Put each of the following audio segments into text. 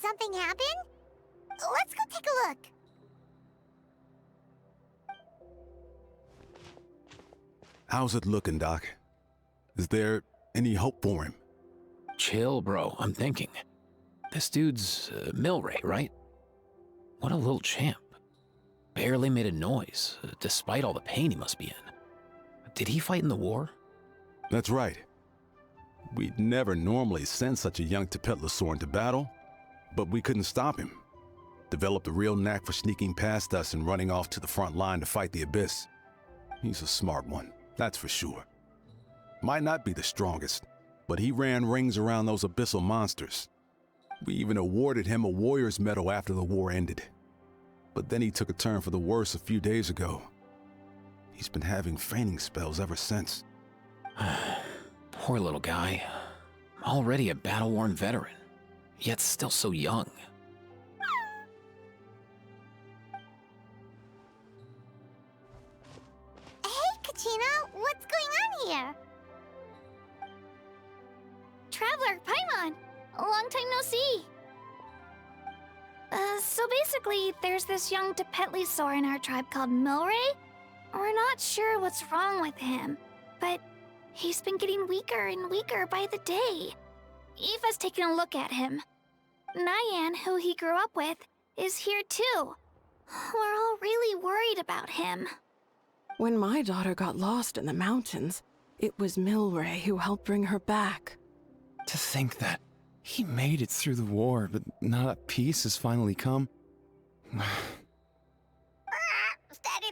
something happen? Let's go take a look. How's it looking, Doc? Is there any hope for him? Chill, bro. I'm thinking. This dude's Milray, right? What a little champ. Barely made a noise, despite all the pain he must be in. Did he fight in the war? That's right. We'd never normally send such a young Tipetlosaur into battle, but we couldn't stop him. Developed a real knack for sneaking past us and running off to the front line to fight the Abyss. He's a smart one, that's for sure. Might not be the strongest, but he ran rings around those abyssal monsters. We even awarded him a warrior's medal after the war ended. But then he took a turn for the worse a few days ago. He's been having fainting spells ever since. Poor little guy. Already a battle-worn veteran, yet still so young. Hey, Kachina, what's going on here? Traveler, Pаймon, long time no see. So basically, there's this young Tipetlosaur in our tribe called Milray. We're not sure what's wrong with him, but he's been getting weaker and weaker by the day. Eva's taking a look at him. Nyan, who he grew up with, is here too. We're all really worried about him. When my daughter got lost in the mountains, it was Milray who helped bring her back. To think that he made it through the war, but now that peace has finally come. Steady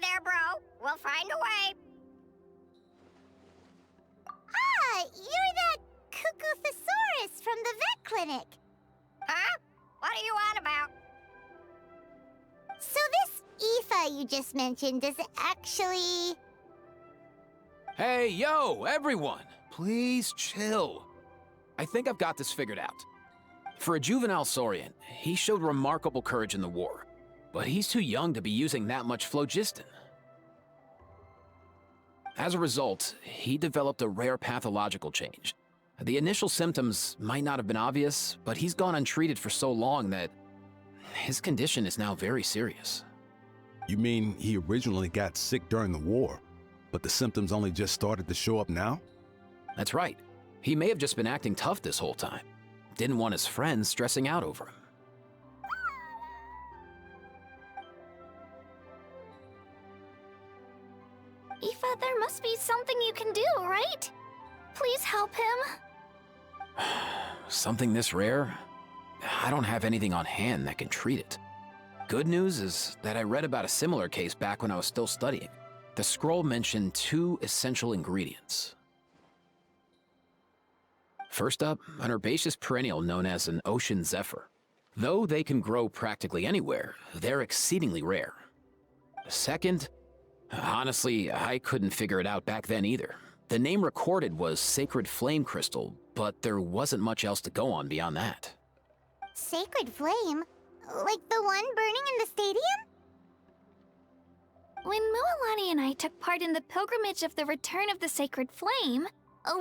there, bro. We'll find a way. Ah, you're that Cuckoo-thesaurus from the vet clinic. Huh? What are you on about? So this Aoife you just mentioned is actually... Hey, yo, everyone! Please chill. I think I've got this figured out. For a juvenile saurian, he showed remarkable courage in the war, but he's too young to be using that much phlogiston. As a result, he developed a rare pathological change. The initial symptoms might not have been obvious, but he's gone untreated for so long that his condition is now very serious. You mean he originally got sick during the war, but the symptoms only just started to show up now? That's right. He may have just been acting tough this whole time. Didn't want his friends stressing out over him. Aoife, there must be something you can do, right? Please help him. Something this rare? I don't have anything on hand that can treat it. Good news is that I read about a similar case back when I was still studying. The scroll mentioned 2 essential ingredients. First up, an herbaceous perennial known as an ocean zephyr. Though they can grow practically anywhere, they're exceedingly rare. Second, honestly, I couldn't figure it out back then either. The name recorded was Sacred Flame Crystal, but there wasn't much else to go on beyond that. Sacred Flame? Like the one burning in the stadium? When Mualani and I took part in the pilgrimage of the Return of the Sacred Flame,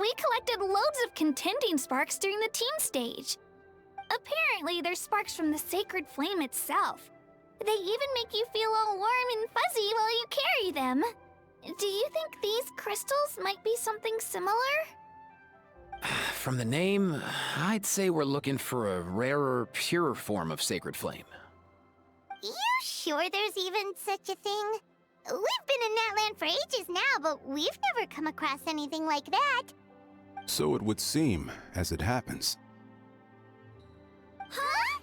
we collected loads of contending sparks during the team stage. Apparently, they're sparks from the Sacred Flame itself. They even make you feel all warm and fuzzy while you carry them. Do you think these crystals might be something similar? From the name, I'd say we're looking for a rarer, purer form of Sacred Flame. You sure there's even such a thing? We've been in that land for ages now, but we've never come across anything like that. So it would seem, as it happens. Huh?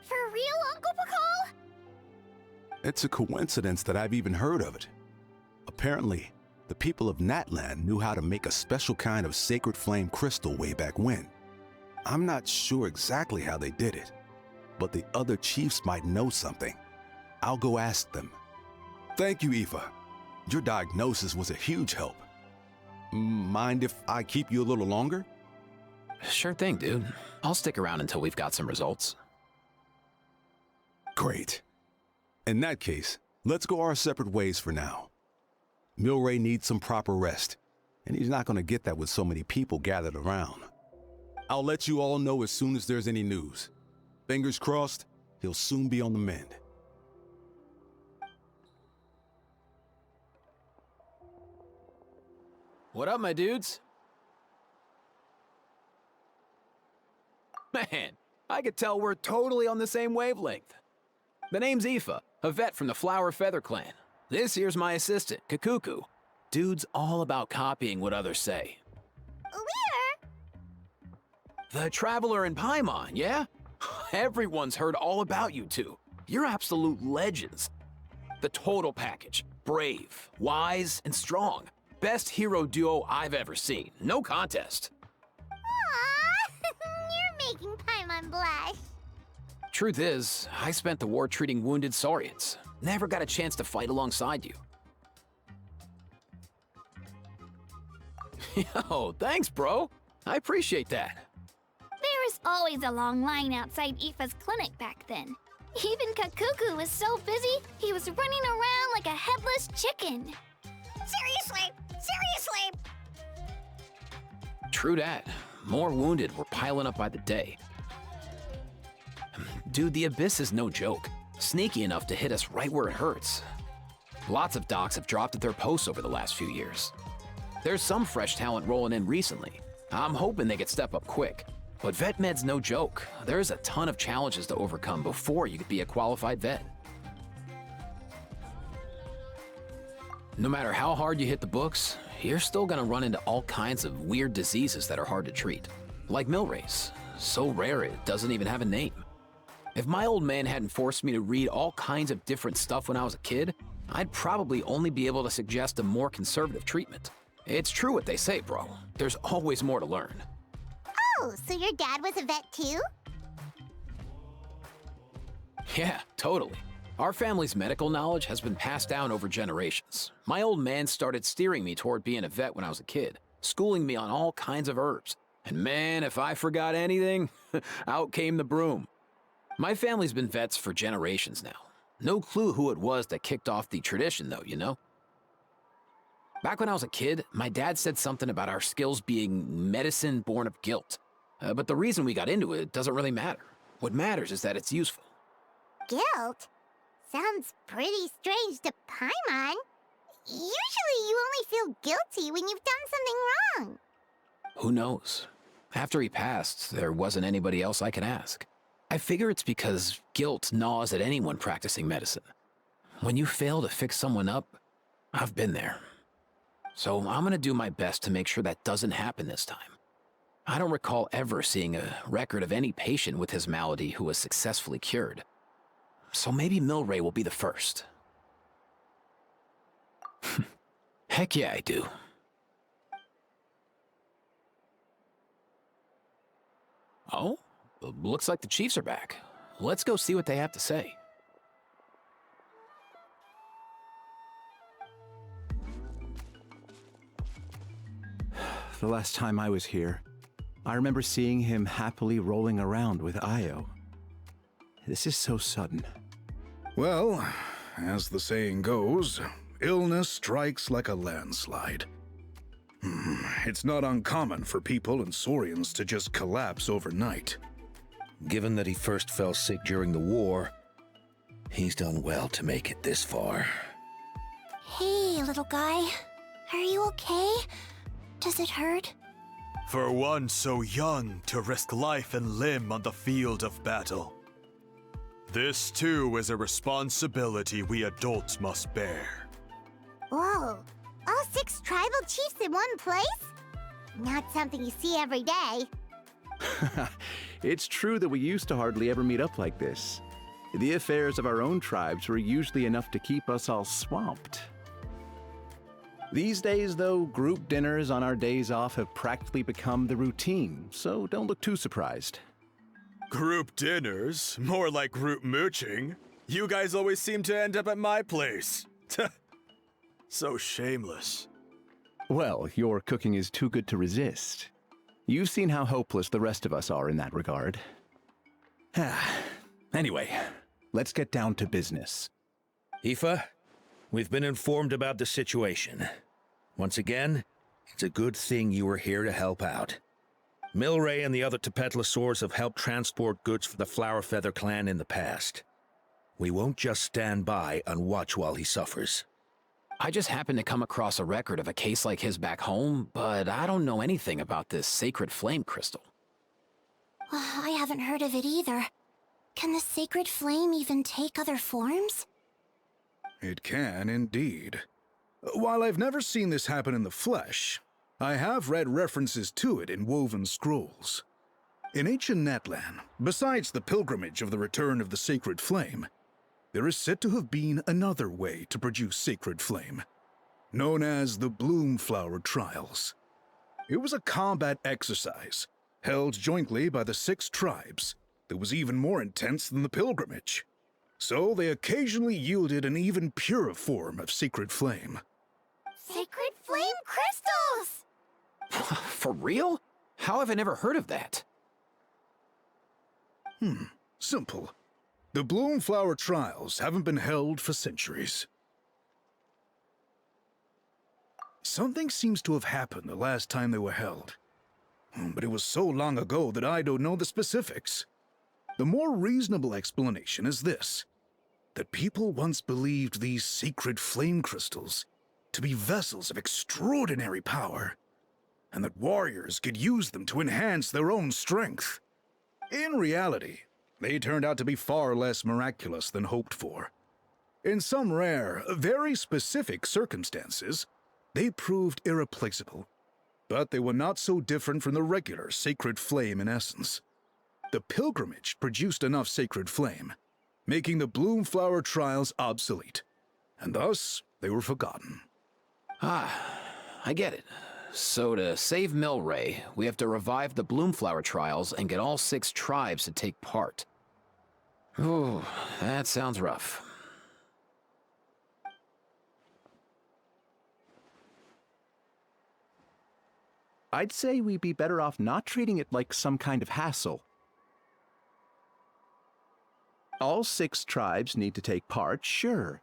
For real, Uncle Pakal? It's a coincidence that I've even heard of it. Apparently, the people of Natland knew how to make a special kind of sacred flame crystal way back when. I'm not sure exactly how they did it, but the other chiefs might know something. I'll go ask them. Thank you, Aoife. Your diagnosis was a huge help. Mind if I keep you a little longer? Sure thing, dude. I'll stick around until we've got some results. Great. In that case, let's go our separate ways for now. Milray needs some proper rest, and he's not going to get that with so many people gathered around. I'll let you all know as soon as there's any news. Fingers crossed, he'll soon be on the mend. What up, my dudes? Man, I could tell we're totally on the same wavelength. The name's Aoife, a vet from the Flower Feather clan. This here's my assistant, Kakuku. Dude's all about copying what others say. We're... The Traveler in Pаймon, yeah? Everyone's heard all about you two. You're absolute legends. The total package. Brave, wise, and strong. Best hero duo I've ever seen. No contest. Aww, you're making Paimon blush. Truth is, I spent the war treating wounded saurians. Never got a chance to fight alongside you. Yo, thanks, bro. I appreciate that. There was always a long line outside Aoife's clinic back then. Even Kakuku was so busy, he was running around like a headless chicken. Seriously! Seriously! True that. More wounded were piling up by the day. Dude, the Abyss is no joke. Sneaky enough to hit us right where it hurts. Lots of docs have dropped at their posts over the last few years. There's some fresh talent rolling in recently. I'm hoping they could step up quick. But vet med's no joke. There's a ton of challenges to overcome before you could be a qualified vet. No matter how hard you hit the books, you're still gonna run into all kinds of weird diseases that are hard to treat. Like Milray's, so rare it doesn't even have a name. If my old man hadn't forced me to read all kinds of different stuff when I was a kid, I'd probably only be able to suggest a more conservative treatment. It's true what they say, bro. There's always more to learn. Oh, so your dad was a vet too? Yeah, totally. Our family's medical knowledge has been passed down over generations. My old man started steering me toward being a vet when I was a kid, schooling me on all kinds of herbs. And man, if I forgot anything, out came the broom. My family's been vets for generations now. No clue who it was that kicked off the tradition though, you know? Back when I was a kid, my dad said something about our skills being medicine born of guilt. But the reason we got into it doesn't really matter. What matters is that it's useful. Guilt? Sounds pretty strange to Paimon. Usually you only feel guilty when you've done something wrong. Who knows? After he passed, there wasn't anybody else I could ask. I figure it's because guilt gnaws at anyone practicing medicine. When you fail to fix someone up, I've been there. So I'm gonna do my best to make sure that doesn't happen this time. I don't recall ever seeing a record of any patient with his malady who was successfully cured. So maybe Milray will be the first. Heck yeah, I do. Oh, looks like the Chiefs are back. Let's go see what they have to say. The last time I was here, I remember seeing him happily rolling around with Io. This is so sudden. Well, as the saying goes, illness strikes like a landslide. It's not uncommon for people and saurians to just collapse overnight. Given that he first fell sick during the war, he's done well to make it this far. Hey, little guy. Are you okay? Does it hurt? For one so young to risk life and limb on the field of battle. This too is a responsibility we adults must bear. Whoa, all 6 tribal chiefs in one place? Not something you see every day. It's true that we used to hardly ever meet up like this. The affairs of our own tribes were usually enough to keep us all swamped. These days, though, group dinners on our days off have practically become the routine, so don't look too surprised. Group dinners? More like group mooching. You guys always seem to end up at my place. So shameless. Well, your cooking is too good to resist. You've seen how hopeless the rest of us are in that regard. Anyway, let's get down to business. Aoife, we've been informed about the situation. Once again, it's a good thing you were here to help out. Milray and the other Tepetlosaurs have helped transport goods for the Flower Feather clan in the past. We won't just stand by and watch while he suffers. I just happened to come across a record of a case like his back home, but I don't know anything about this sacred flame crystal. I haven't heard of it either. Can the sacred flame even take other forms? It can indeed. While I've never seen this happen in the flesh, I have read references to it in woven scrolls. In ancient Natlan, besides the pilgrimage of the return of the sacred flame, there is said to have been another way to produce sacred flame, known as the Bloomflower Trials. It was a combat exercise, held jointly by the 6 tribes, that was even more intense than the pilgrimage. So they occasionally yielded an even purer form of sacred flame. Sacred flame crystals! For real? How have I never heard of that? Simple. The Bloomflower Trials haven't been held for centuries. Something seems to have happened the last time they were held. But it was so long ago that I don't know the specifics. The more reasonable explanation is this: that people once believed these sacred flame crystals to be vessels of extraordinary power, and that warriors could use them to enhance their own strength. In reality, they turned out to be far less miraculous than hoped for. In some rare, very specific circumstances, they proved irreplaceable, but they were not so different from the regular sacred flame in essence. The pilgrimage produced enough sacred flame, making the Bloomflower Trials obsolete, and thus they were forgotten. I get it. So to save Milray, we have to revive the Bloomflower Trials and get all 6 tribes to take part. Ooh, that sounds rough. I'd say we'd be better off not treating it like some kind of hassle. All 6 tribes need to take part, sure,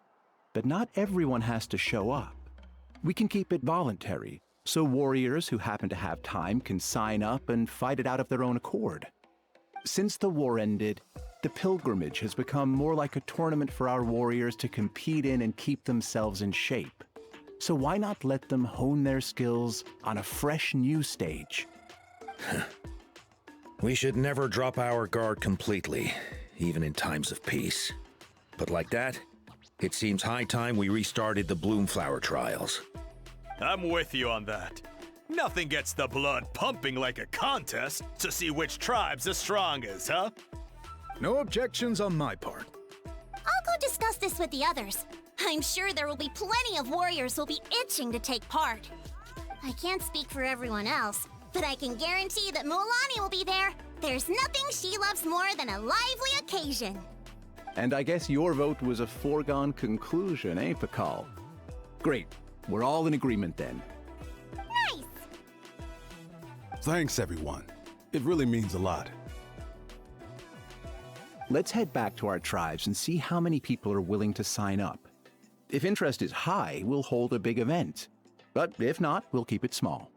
but not everyone has to show up. We can keep it voluntary, so warriors who happen to have time can sign up and fight it out of their own accord. Since the war ended, the pilgrimage has become more like a tournament for our warriors to compete in and keep themselves in shape. So why not let them hone their skills on a fresh new stage? We should never drop our guard completely, even in times of peace. But like that, it seems high time we restarted the Bloomflower Trials. I'm with you on that. Nothing gets the blood pumping like a contest to see which tribe's the strongest, huh? No objections on my part. I'll go discuss this with the others. I'm sure there will be plenty of warriors who'll be itching to take part. I can't speak for everyone else, but I can guarantee that Mualani will be there. There's nothing she loves more than a lively occasion. And I guess your vote was a foregone conclusion, eh, Pakal? Great. We're all in agreement then. Nice! Thanks, everyone. It really means a lot. Let's head back to our tribes and see how many people are willing to sign up. If interest is high, we'll hold a big event. But if not, we'll keep it small.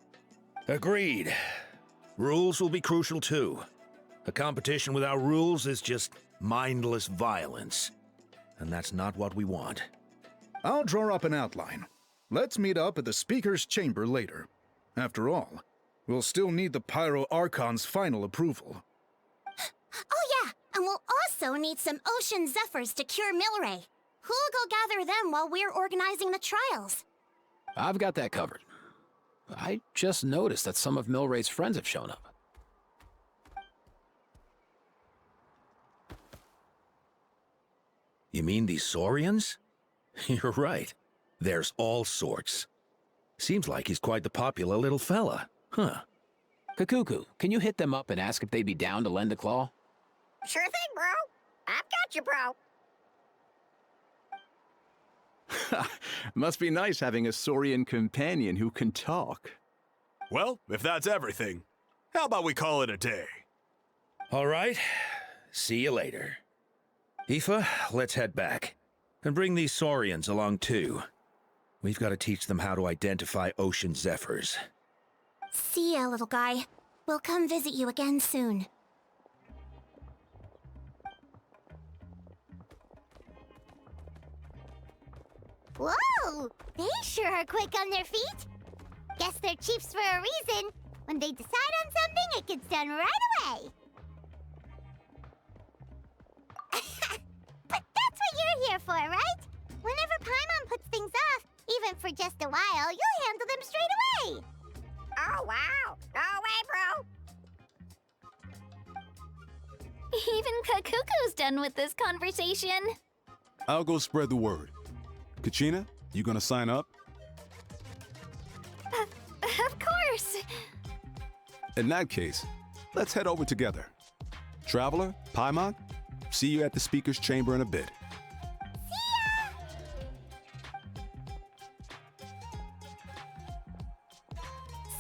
Agreed. Rules will be crucial too. A competition without rules is just mindless violence. And that's not what we want. I'll draw up an outline. Let's meet up at the Speaker's Chamber later. After all, we'll still need the Pyro Archon's final approval. Oh yeah, and we'll also need some Ocean Zephyrs to cure Milray. Who'll go gather them while we're organizing the trials? I've got that covered. I just noticed that some of Milray's friends have shown up. You mean these Saurians? You're right. There's all sorts. Seems like he's quite the popular little fella, huh? Kakuku, can you hit them up and ask if they'd be down to lend a claw? Sure thing, bro. I've got you, bro. Must be nice having a Saurian companion who can talk. Well, if that's everything, how about we call it a day? All right. See you later. Aoife, let's head back. And bring these Saurians along too. We've got to teach them how to identify ocean zephyrs. See ya, little guy. We'll come visit you again soon. Whoa! They sure are quick on their feet. Guess they're chiefs for a reason. When they decide on something, it gets done right away. But that's what you're here for, right? Whenever Pаймon puts things off, even for just a while, you'll handle them straight away. Oh, wow. No way, bro. Even Kakuku's done with this conversation. I'll go spread the word. Kachina, you gonna sign up? Of course. In that case, let's head over together. Traveler, Pаймon, see you at the speaker's chamber in a bit.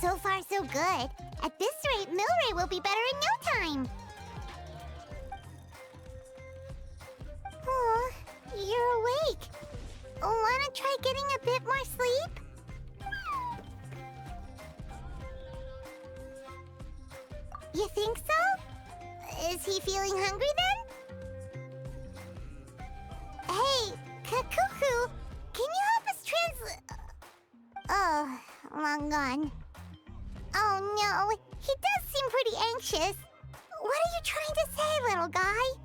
So far, so good. At this rate, Milray will be better in no time. Oh, you're awake. Wanna try getting a bit more sleep? You think so? Is he feeling hungry then? Hey, Kakuku, can you help us translate? Oh, long gone. Oh no, he does seem pretty anxious. What are you trying to say, little guy?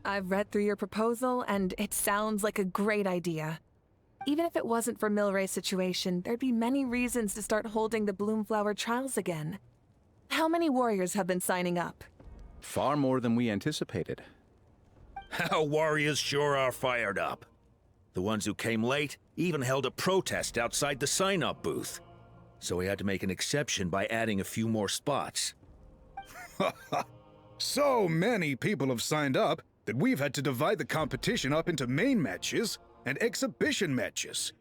I've read through your proposal, and it sounds like a great idea. Even if it wasn't for Milray's situation, there'd be many reasons to start holding the Bloomflower trials again. How many warriors have been signing up? Far more than we anticipated. Our warriors sure are fired up. The ones who came late even held a protest outside the sign-up booth. So we had to make an exception by adding a few more spots. So many people have signed up that we've had to divide the competition up into main matches and exhibition matches.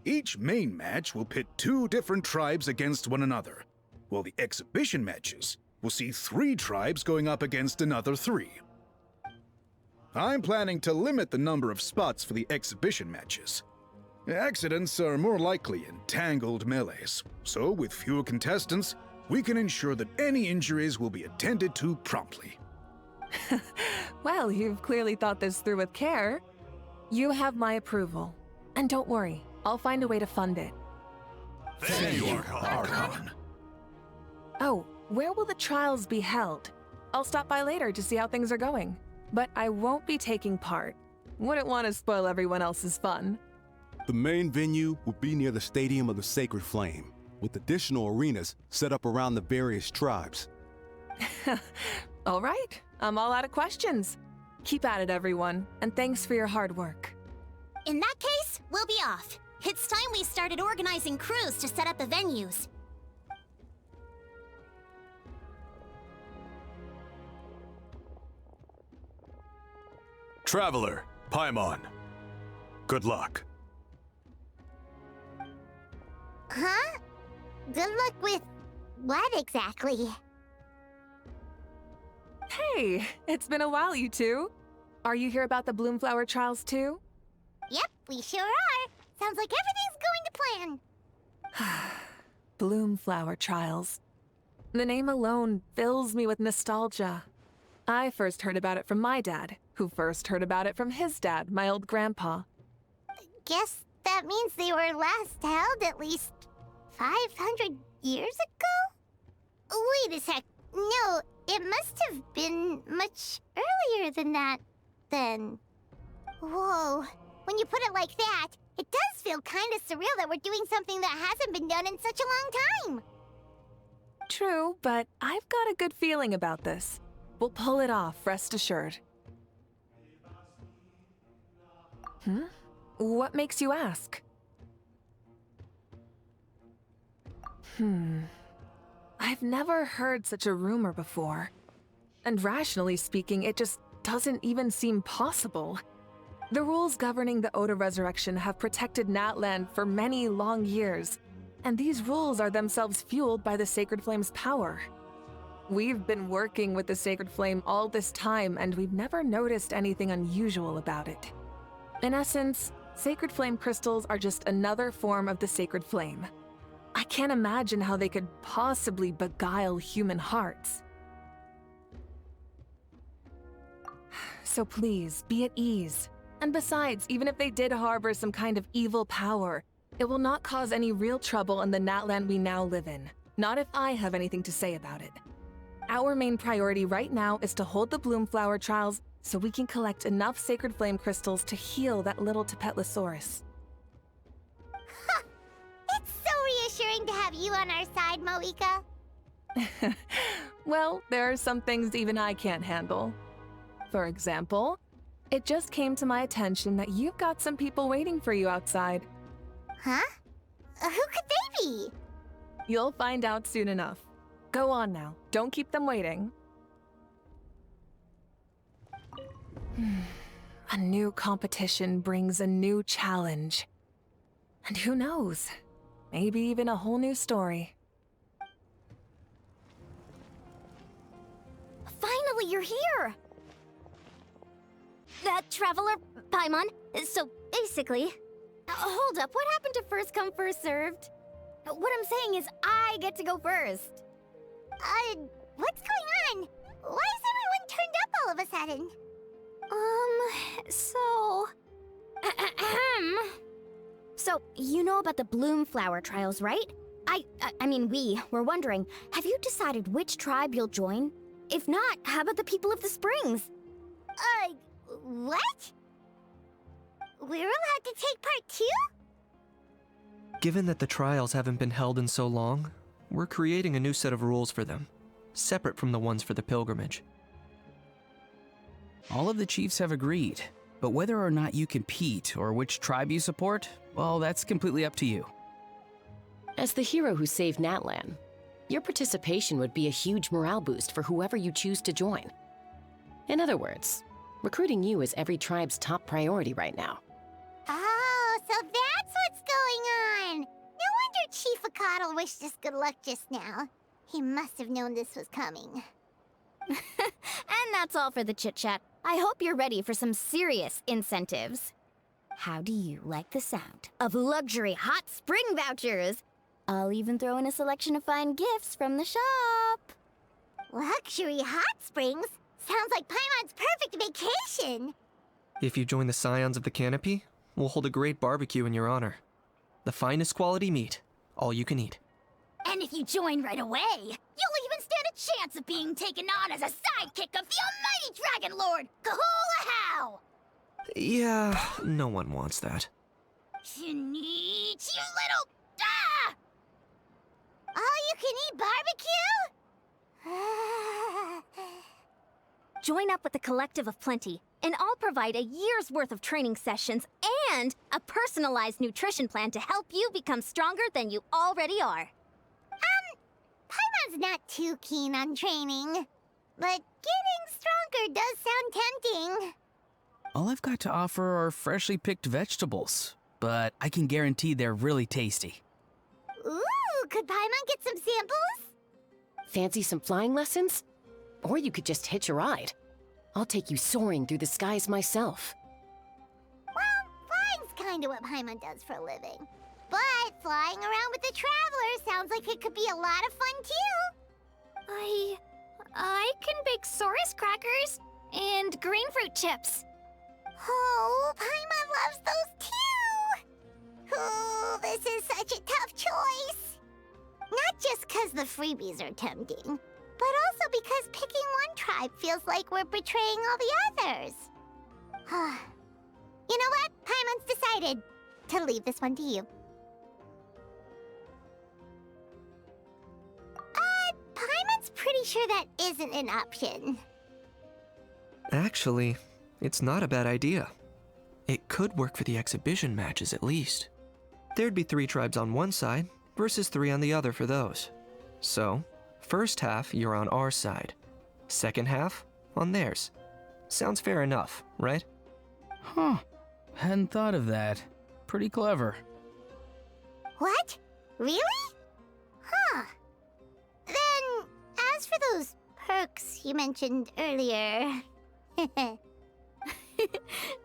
Each main match will pit 2 different tribes against one another, while the exhibition matches will see 3 tribes going up against another 3. I'm planning to limit the number of spots for the exhibition matches. Accidents are more likely in tangled melees, so with fewer contestants, we can ensure that any injuries will be attended to promptly. Well, you've clearly thought this through with care. You have my approval. And don't worry, I'll find a way to fund it. Thank you, Archon. Oh, where will the trials be held? I'll stop by later to see how things are going. But I won't be taking part. Wouldn't want to spoil everyone else's fun. The main venue will be near the Stadium of the Sacred Flame, with additional arenas set up around the various tribes. All right, I'm all out of questions. Keep at it, everyone, and thanks for your hard work. In that case, we'll be off. It's time we started organizing crews to set up the venues. Traveler, Pаймon. Good luck. Huh? Good luck with what exactly? Hey, it's been a while, you two. Are you here about the Bloomflower trials too? Yep, we sure are. Sounds like everything's going to plan. Bloomflower trials. The name alone fills me with nostalgia. I first heard about it from my dad, who first heard about it from his dad, my old grandpa. Guess that means they were last held at least 500 years ago? Wait a sec. No, it must have been much earlier than that, then. Whoa. When you put it like that, it does feel kind of surreal that we're doing something that hasn't been done in such a long time. True, but I've got a good feeling about this. We'll pull it off, rest assured. What makes you ask? I've never heard such a rumor before. And rationally speaking, it just doesn't even seem possible. The rules governing the Oda resurrection have protected Natland for many long years, and these rules are themselves fueled by the Sacred Flame's power. We've been working with the Sacred Flame all this time, and we've never noticed anything unusual about it. In essence, Sacred Flame crystals are just another form of the Sacred Flame. I can't imagine how they could possibly beguile human hearts. So please, be at ease. And besides, even if they did harbor some kind of evil power, it will not cause any real trouble in the Natland we now live in. Not if I have anything to say about it. Our main priority right now is to hold the Bloomflower trials so we can collect enough Sacred Flame crystals to heal that little Tapetlosaurus. It's so reassuring to have you on our side, Moeka. Well, there are some things even I can't handle. For example, it just came to my attention that you've got some people waiting for you outside. Huh? Who could they be? You'll find out soon enough. Go on now, don't keep them waiting. A new competition brings a new challenge. And who knows? Maybe even a whole new story. Finally, you're here! That traveler, Pаймon. So, basically... hold up, what happened to first come, first served? What I'm saying is I get to go first. What's going on? Why is everyone turned up all of a sudden? So, you know about the Bloomflower trials, right? I mean, we were wondering, have you decided which tribe you'll join? If not, how about the people of the Springs? What? We're allowed to take part too? Given that the trials haven't been held in so long, we're creating a new set of rules for them, separate from the ones for the pilgrimage. All of the chiefs have agreed, but whether or not you compete or which tribe you support, well, that's completely up to you. As the hero who saved Natlan, your participation would be a huge morale boost for whoever you choose to join. In other words, recruiting you is every tribe's top priority right now. Oh, so that's what's going on! No wonder Chief Acottle wished us good luck just now. He must have known this was coming. And that's all for the chit-chat. I hope you're ready for some serious incentives. How do you like the sound of luxury hot spring vouchers? I'll even throw in a selection of fine gifts from the shop. Luxury hot springs? Sounds like Paimon's perfect vacation! If you join the Scions of the Canopy, we'll hold a great barbecue in your honor. The finest quality meat, all you can eat. And if you join right away, you'll even stand a chance of being taken on as a sidekick of the almighty Dragon Lord, Kahula-How! Yeah, no one wants that. You little... Ah! All-you-can-eat barbecue? Join up with the Collective of Plenty, and I'll provide a year's worth of training sessions and a personalized nutrition plan to help you become stronger than you already are. Paimon's not too keen on training, but getting stronger does sound tempting. All I've got to offer are freshly picked vegetables, but I can guarantee they're really tasty. Ooh, could Paimon get some samples? Fancy some flying lessons? Or you could just hitch a ride. I'll take you soaring through the skies myself. Well, flying's kinda what Paimon does for a living. But flying around with the Traveler sounds like it could be a lot of fun too. I can bake Saurus crackers and green fruit chips. Oh, Paimon loves those too! Oh, this is such a tough choice. Not just because the freebies are tempting, but also because picking one tribe feels like we're betraying all the others. You know what? Paimon's decided to leave this one to you. Paimon's pretty sure that isn't an option. Actually, it's not a bad idea. It could work for the exhibition matches at least. There'd be 3 tribes on one side versus 3 on the other for those. So, first half you're on our side, second half on theirs. Sounds fair enough, right? Huh. Hadn't thought of that. Pretty clever. What? Really? Huh. Then, as for those perks you mentioned earlier...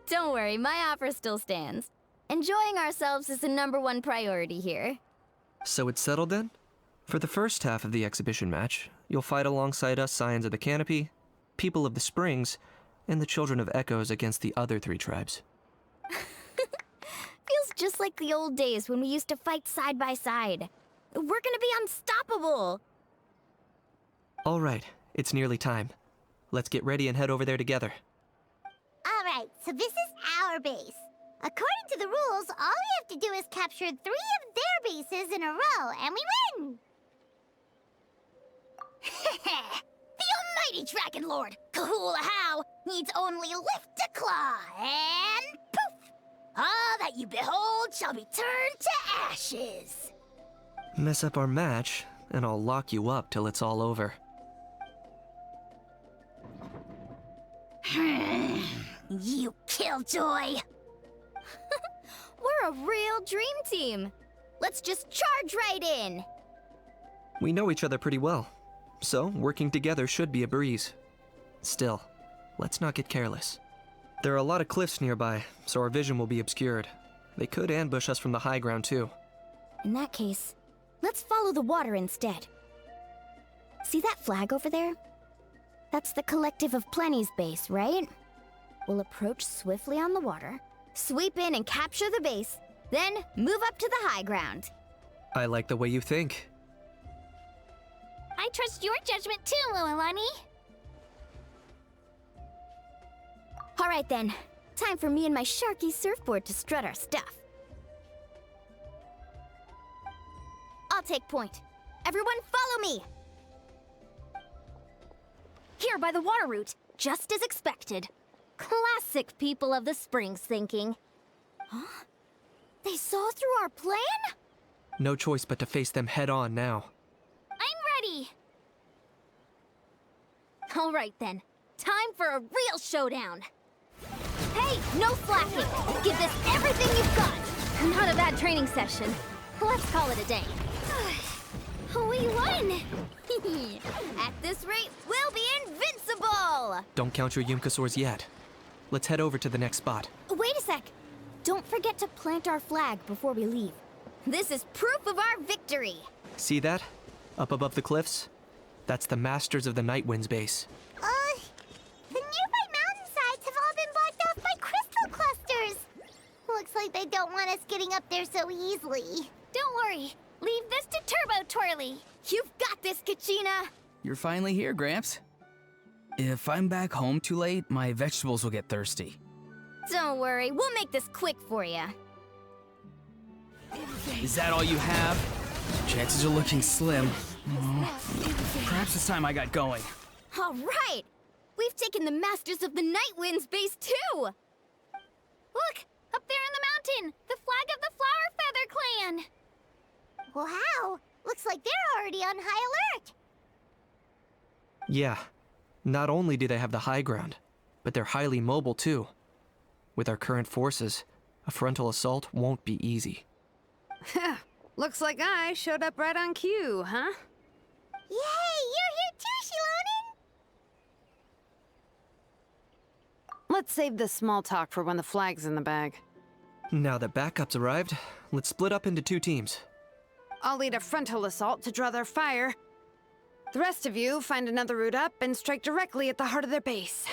Don't worry, my offer still stands. Enjoying ourselves is the #1 priority here. So it's settled then? For the first half of the exhibition match, you'll fight alongside us Scions of the Canopy, People of the Springs, and the Children of Echoes against the other 3 tribes. Feels just like the old days when we used to fight side by side. We're gonna be unstoppable! All right, it's nearly time. Let's get ready and head over there together. Alright, so this is our base. According to the rules, all we have to do is capture 3 of their bases in a row, and we win! The almighty Dragon Lord, Kahula-How, needs only lift a claw, and poof! All that you behold shall be turned to ashes. Mess up our match, and I'll lock you up till it's all over. You killjoy! We're a real dream team. Let's just charge right in. We know each other pretty well, so working together should be a breeze. Still, let's not get careless. There are a lot of cliffs nearby, so our vision will be obscured. They could ambush us from the high ground too. In that case, let's follow the water instead. See that flag over there? That's the Collective of Plenty's base, right? We'll approach swiftly on the water, sweep in and capture the base, then move up to the high ground. I like the way you think. I trust your judgment too, Mualani. All Alright then. Time for me and my Sharky surfboard to strut our stuff. I'll take point. Everyone follow me! Here by the water route, just as expected. Classic people of the Springs thinking. Huh? They saw through our plan? No choice but to face them head on now. I'm ready! Alright then. Time for a real showdown. Hey, no slacking! Give this everything you've got! Not a bad training session. Let's call it a day. We won! At this rate, we'll be invincible! Don't count your Yumkasaurs yet. Let's head over to the next spot. Wait a sec! Don't forget to plant our flag before we leave. This is proof of our victory! See that? Up above the cliffs? That's the Masters of the Night Wind's base. The nearby mountainsides have all been blocked off by crystal clusters. Looks like they don't want us getting up there so easily. Don't worry. Leave this to Turbo Twirly. You've got this, Kachina! You're finally here, Gramps. If I'm back home too late, my vegetables will get thirsty. Don't worry, we'll make this quick for you. Is that all you have? Chances are looking slim. Perhaps it's time I got going. All right! We've taken the Masters of the Night Wind's base, too! Look! Up there in the mountain! The flag of the Flower Feather Clan! Wow! Looks like they're already on high alert! Yeah. Not only do they have the high ground, but they're highly mobile, too. With our current forces, a frontal assault won't be easy. Looks like I showed up right on cue, huh? Yay! You're here too, Shilonen! Let's save this small talk for when the flag's in the bag. Now that backup's arrived, let's split up into 2 teams. I'll lead a frontal assault to draw their fire. The rest of you find another route up and strike directly at the heart of their base.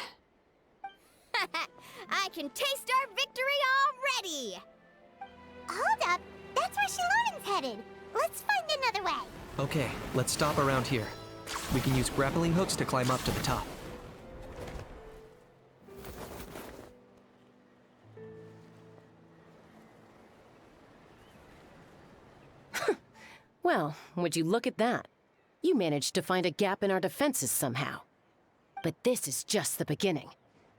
I can taste our victory already! Hold up! That's where Shilonen's headed! Let's find another way! Okay, let's stop around here. We can use grappling hooks to climb up to the top. Well, would you look at that? You managed to find a gap in our defenses somehow. But this is just the beginning.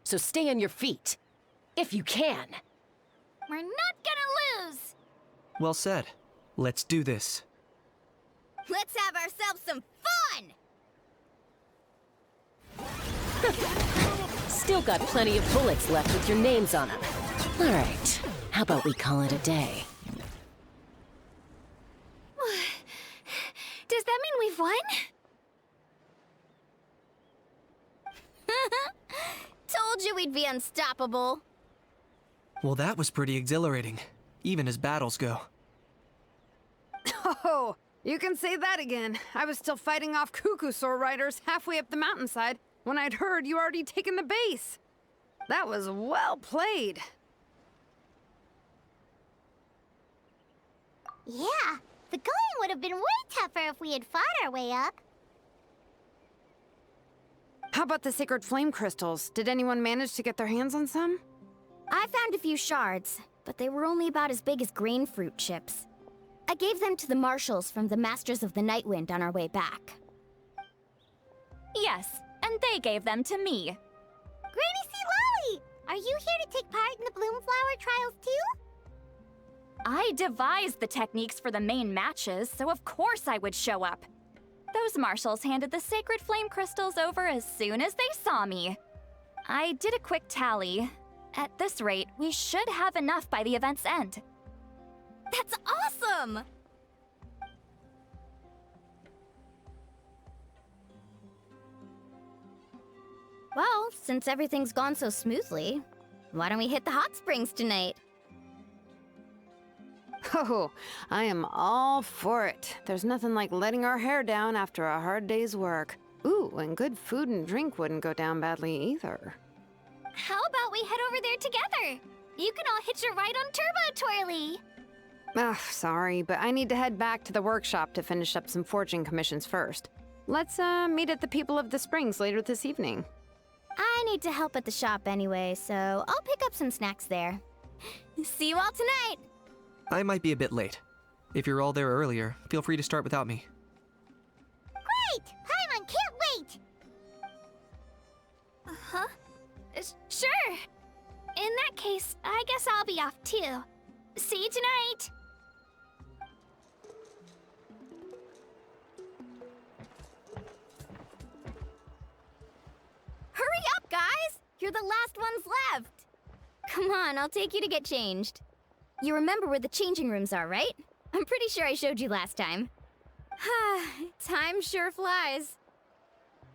So stay on your feet. If you can. We're not gonna lose! Well said. Let's do this. Let's have ourselves some fun! Still got plenty of bullets left with your names on them. All right, how about we call it a day? Does that mean we've won? Told you we'd be unstoppable. Well, that was pretty exhilarating, even as battles go. Oh, you can say that again. I was still fighting off Cuckoosaur riders halfway up the mountainside when I'd heard you already taken the base. That was well played. Yeah, the going would have been way tougher if we had fought our way up. How about the sacred flame crystals? Did anyone manage to get their hands on some? I found a few shards, but they were only about as big as grain fruit chips. I gave them to the marshals from the Masters of the Night Wind on our way back. Yes, and they gave them to me. Granny C. Lolly! Are you here to take part in the Bloomflower trials too? I devised the techniques for the main matches, so of course I would show up. Those marshals handed the sacred flame crystals over as soon as they saw me. I did a quick tally. At this rate, we should have enough by the event's end. That's awesome! Well, since everything's gone so smoothly, why don't we hit the hot springs tonight? Oh, I am all for it. There's nothing like letting our hair down after a hard day's work. Ooh, and good food and drink wouldn't go down badly either. How about we head over there together? You can all hitch a ride on Turbo Twirly. Ugh, sorry, but I need to head back to the workshop to finish up some forging commissions first. Let's, meet at the People of the Springs later this evening. I I need to help at the shop anyway, so I'll pick up some snacks there. See you all tonight! I might be a bit late. If you're all there earlier, feel free to start without me. Great! Pаймon can't wait! Huh? Sure. In that case, I guess I'll be off too. See you tonight! Hurry up, guys! You're the last ones left! Come on, I'll take you to get changed. You remember where the changing rooms are, right? I'm pretty sure I showed you last time. Time sure flies.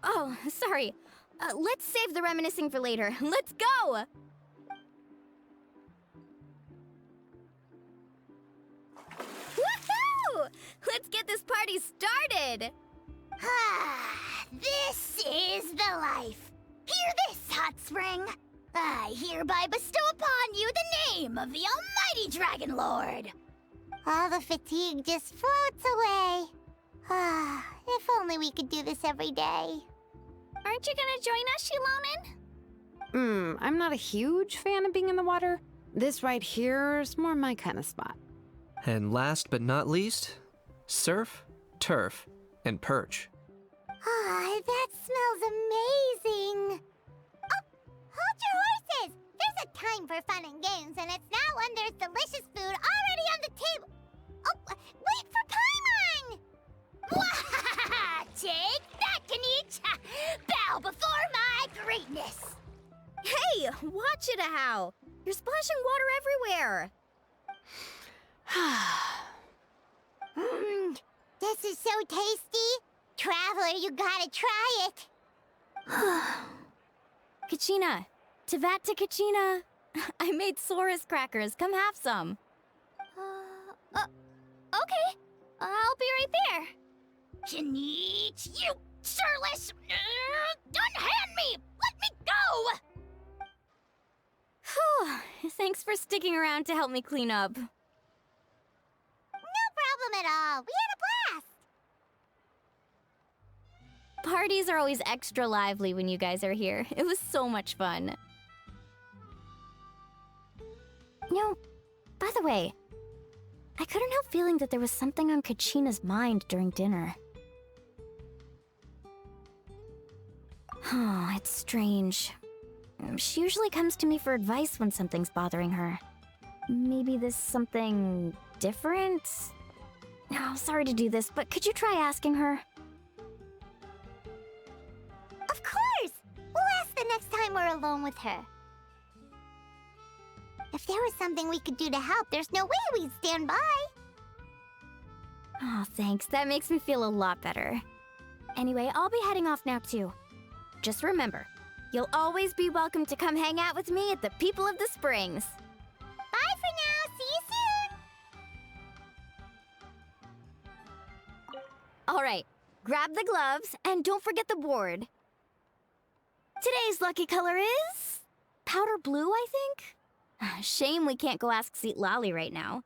Oh, sorry. Let's save the reminiscing for later. Let's go! Woohoo! Let's get this party started! This is the life. Hear this, hot spring. I hereby bestow upon you the name of the almighty Dragon Lord. All the fatigue just floats away. If only we could do this every day. Aren't you gonna join us, Shilonen? I'm not a huge fan of being in the water. This right here is more my kind of spot. And last but not least, surf, turf, and perch. That smells amazing. Oh, hold your horses. There's a time for fun and games, and it's now when there's delicious food already on the table. Oh, wait for Pаймon! Take that, Kanich! Bow before my greatness! Hey, watch it, How! You're splashing water everywhere! This is so tasty. Traveler, you gotta try it. Kachina, Tevat to Kachina. I made Saurus crackers. Come have some. Okay. I'll be right there. Kanich, you surless! Unhand me! Let me go! Whew. Thanks for sticking around to help me clean up. No problem at all. We had a blast. Parties are always extra lively when you guys are here. It was so much fun. No, by the way, I couldn't help feeling that there was something on Kachina's mind during dinner. Oh, it's strange. She usually comes to me for advice when something's bothering her. Maybe this something different? Oh, sorry to do this, but could you try asking her? Of course! We'll ask the next time we're alone with her. If there was something we could do to help, there's no way we'd stand by. Oh, thanks. That makes me feel a lot better. Anyway, I'll be heading off now, too. Just remember, you'll always be welcome to come hang out with me at the People of the Springs. Bye for now. See you soon. All right, grab the gloves and don't forget the board. Today's lucky color is powder blue, I think. Shame we can't go ask Seat Lolly right now.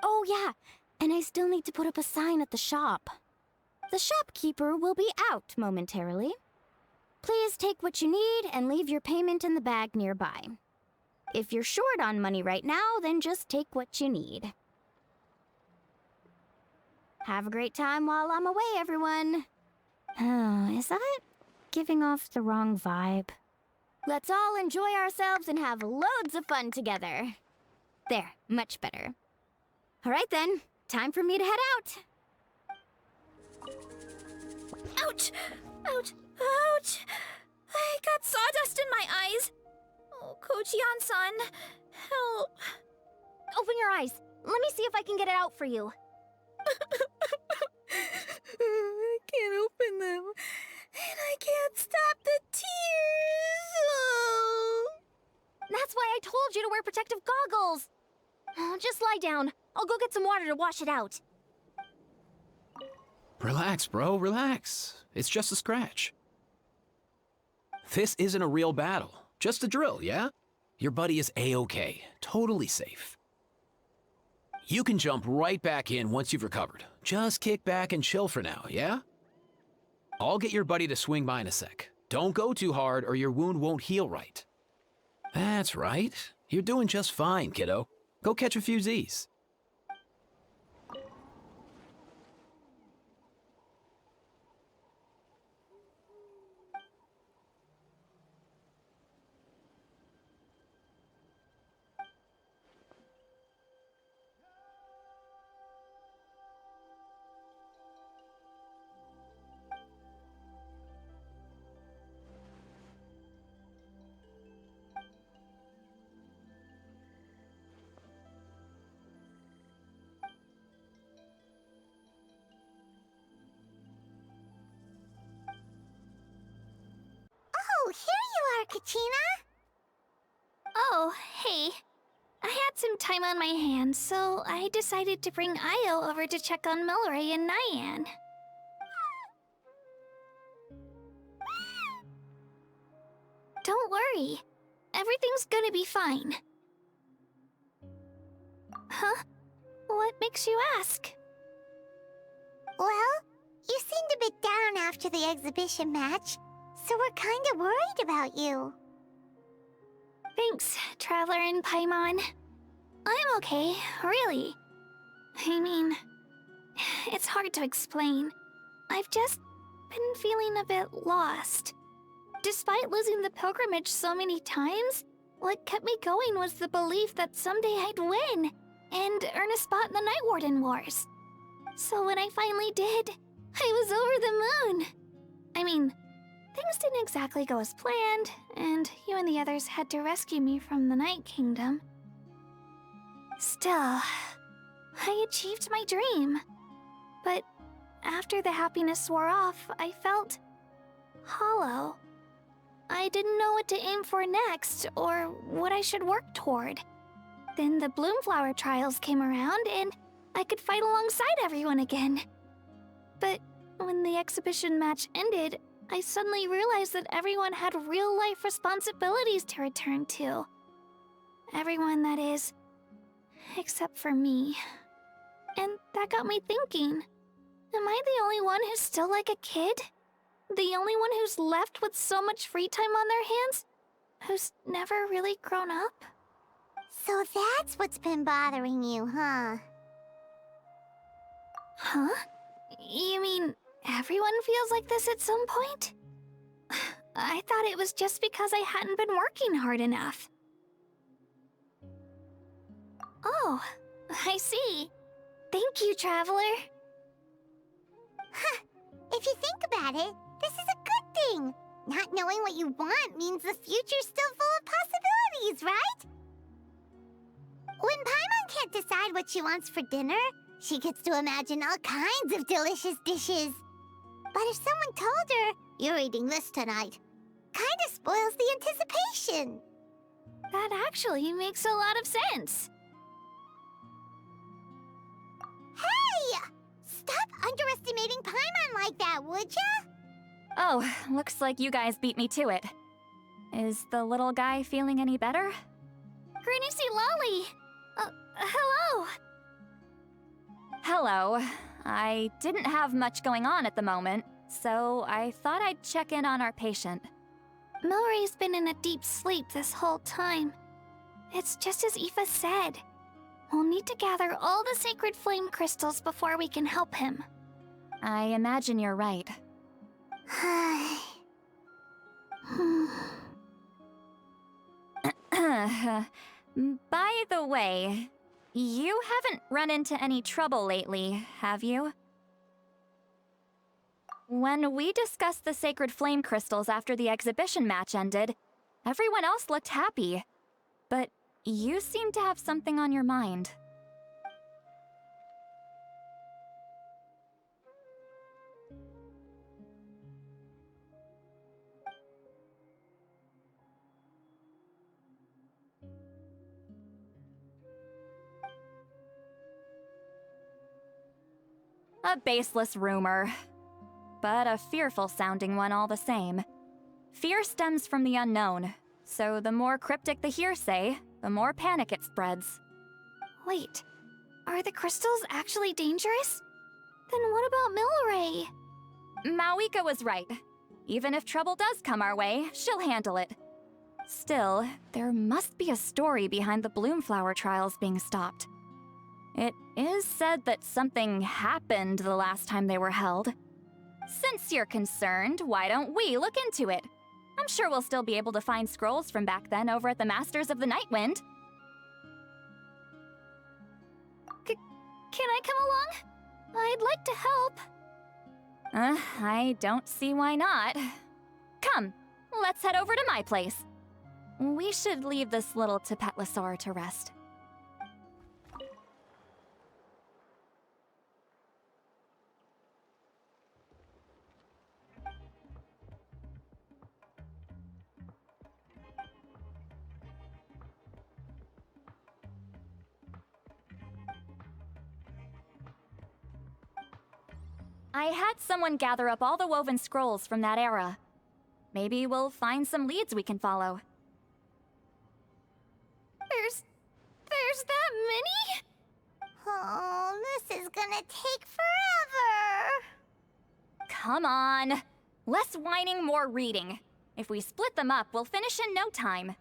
Oh yeah, and I still need to put up a sign at the shop. The shopkeeper will be out momentarily. Please take what you need and leave your payment in the bag nearby. If you're short on money right now, then just take what you need. Have a great time while I'm away, everyone. Oh, is that giving off the wrong vibe? Let's all enjoy ourselves and have loads of fun together. There, much better. All right then, time for me to head out. Ouch! Ouch! Ouch! I got sawdust in my eyes. Oh, Kochian-san, help. Open your eyes. Let me see if I can get it out for you. I can't open them. And I can't stop the tears. Oh. That's why I told you to wear protective goggles. Oh, just lie down. I'll go get some water to wash it out. Relax, bro, relax. It's just a scratch. This isn't a real battle. Just a drill, yeah? Your buddy is A-okay. Totally safe. You can jump right back in once you've recovered. Just kick back and chill for now, yeah? I'll get your buddy to swing by in a sec. Don't go too hard or your wound won't heal right. That's right. You're doing just fine, kiddo. Go catch a few Z's. Oh, here you are, Katrina! Oh, hey. I had some time on my hands, so I decided to bring Io over to check on Milray and Nyan. Don't worry. Everything's gonna be fine. Huh? What makes you ask? Well, you seemed a bit down after the exhibition match, so we're kinda worried about you. Thanks, Traveler and Paimon. I'm okay, really. I mean, it's hard to explain. I've just been feeling a bit lost. Despite losing the pilgrimage so many times, what kept me going was the belief that someday I'd win and earn a spot in the Night Warden Wars. So when I finally did, I was over the moon. I mean, things didn't exactly go as planned, and you and the others had to rescue me from the Night Kingdom. Still, I achieved my dream. But after the happiness wore off, I felt hollow. I didn't know what to aim for next, or what I should work toward. Then the Bloomflower trials came around, and I could fight alongside everyone again. But when the exhibition match ended, I suddenly realized that everyone had real-life responsibilities to return to. Everyone, that is, except for me. And that got me thinking, am I the only one who's still like a kid? The only one who's left with so much free time on their hands? Who's never really grown up? So that's what's been bothering you, huh? Huh? You mean everyone feels like this at some point? I thought it was just because I hadn't been working hard enough. Oh, I see. Thank you, Traveler. Huh. If you think about it, this is a good thing. Not knowing what you want means the future's still full of possibilities, right? When Paimon can't decide what she wants for dinner, she gets to imagine all kinds of delicious dishes. But if someone told her, you're eating this tonight, kinda spoils the anticipation. That actually makes a lot of sense. Hey! Stop underestimating Paimon like that, would ya? Oh, looks like you guys beat me to it. Is the little guy feeling any better? Granny Lolly! Hello! Hello. I didn't have much going on at the moment, so I thought I'd check in on our patient. Milray's been in a deep sleep this whole time. It's just as Aoife said. We'll need to gather all the sacred flame crystals before we can help him. I imagine you're right. By the way, you haven't run into any trouble lately, have you? When we discussed the sacred flame crystals after the exhibition match ended, everyone else looked happy. But you seem to have something on your mind. A baseless rumor, but a fearful-sounding one all the same. Fear stems from the unknown, so the more cryptic the hearsay, the more panic it spreads. Wait, are the crystals actually dangerous? Then what about Milray? Mawika was right. Even if trouble does come our way, she'll handle it. Still, there must be a story behind the Bloomflower trials being stopped. It is said that something happened the last time they were held. Since you're concerned, why don't we look into it? I'm sure we'll still be able to find scrolls from back then over at the Masters of the Nightwind. Can I come along? I'd like to help. I don't see why not. Come, let's head over to my place. We should leave this little Tapetlosaur to rest. I had someone gather up all the woven scrolls from that era. Maybe we'll find some leads we can follow. There's that many? Oh, this is gonna take forever. Come on. Less whining, more reading. If we split them up, we'll finish in no time.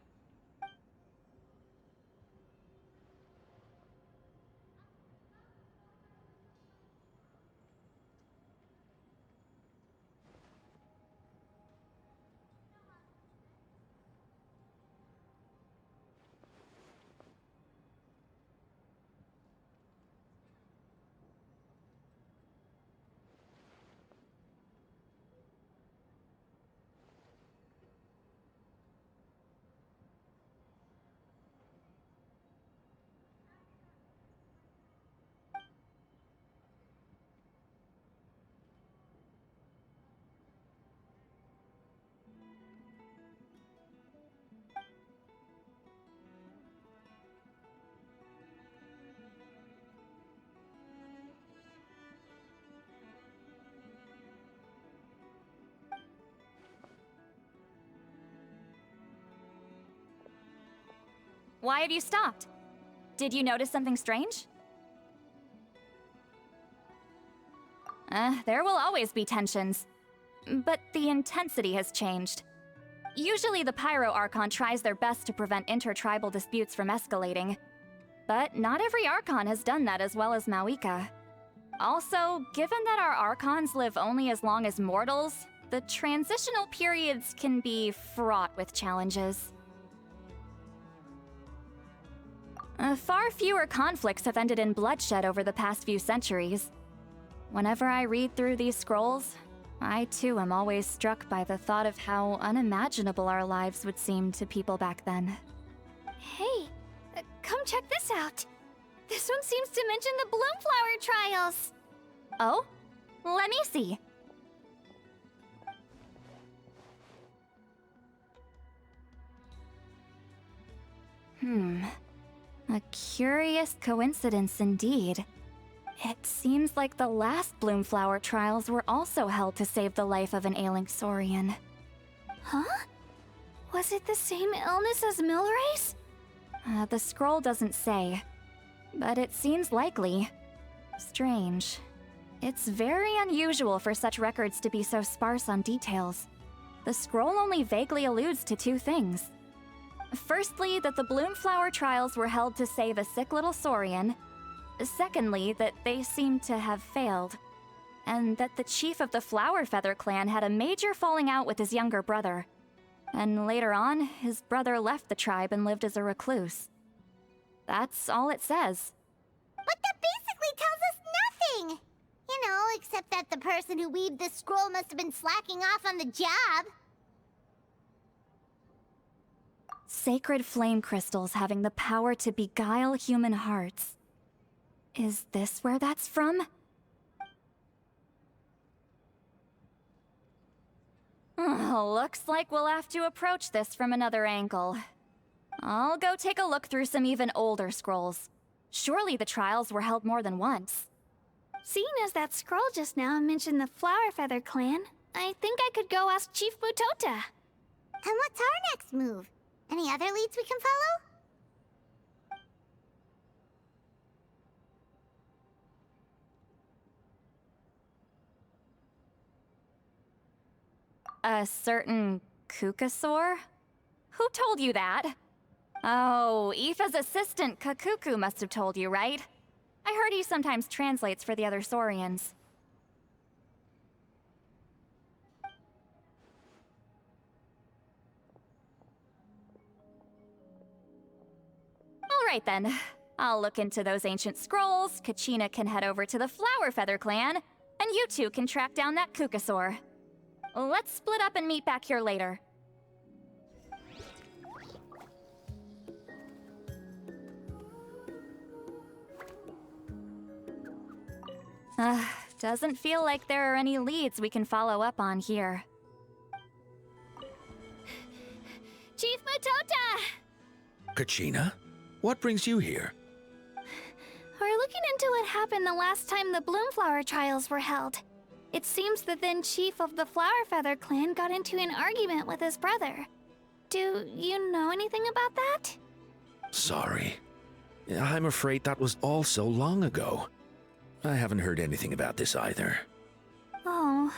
Why have you stopped? Did you notice something strange? There will always be tensions. But the intensity has changed. Usually the Pyro Archon tries their best to prevent intertribal disputes from escalating. But not every Archon has done that as well as Mawika. Also, given that our Archons live only as long as mortals, the transitional periods can be fraught with challenges. Far fewer conflicts have ended in bloodshed over the past few centuries. Whenever I read through these scrolls, I too am always struck by the thought of how unimaginable our lives would seem to people back then. Hey, come check this out. This one seems to mention the Bloomflower trials. Oh? Let me see. A curious coincidence indeed. It seems like the last Bloomflower trials were also held to save the life of an ailing Saurian. Huh? Was it the same illness as Milray's? The scroll doesn't say, but it seems likely. Strange. It's very unusual for such records to be so sparse on details. The scroll only vaguely alludes to two things. Firstly, that the Bloomflower trials were held to save a sick little Saurian. Secondly, that they seem to have failed. And that the chief of the Flower Feather clan had a major falling out with his younger brother. And later on, his brother left the tribe and lived as a recluse. That's all it says. But that basically tells us nothing! You know, except that the person who weaved this scroll must have been slacking off on the job. Sacred flame crystals having the power to beguile human hearts. Is this where that's from? Looks like we'll have to approach this from another angle. I'll go take a look through some even older scrolls. Surely the trials were held more than once. Seeing as that scroll just now mentioned the Flower Feather clan, I think I could go ask Chief Mutota. And what's our next move? Any other leads we can follow? A certain Kukasaur? Who told you that? Oh, Aoife's assistant, Kakuku, must have told you, right? I heard he sometimes translates for the other Saurians. Alright then. I'll look into those ancient scrolls, Kachina can head over to the Flower Feather clan, and you two can track down that Kukasaur. Let's split up and meet back here later. Doesn't feel like there are any leads we can follow up on here. Chief Matota! Kachina? What brings you here? We're looking into what happened the last time the Bloomflower trials were held. It seems the then chief of the Flower Feather clan got into an argument with his brother. Do you know anything about that? Sorry. I'm afraid that was all so long ago. I haven't heard anything about this either. Oh.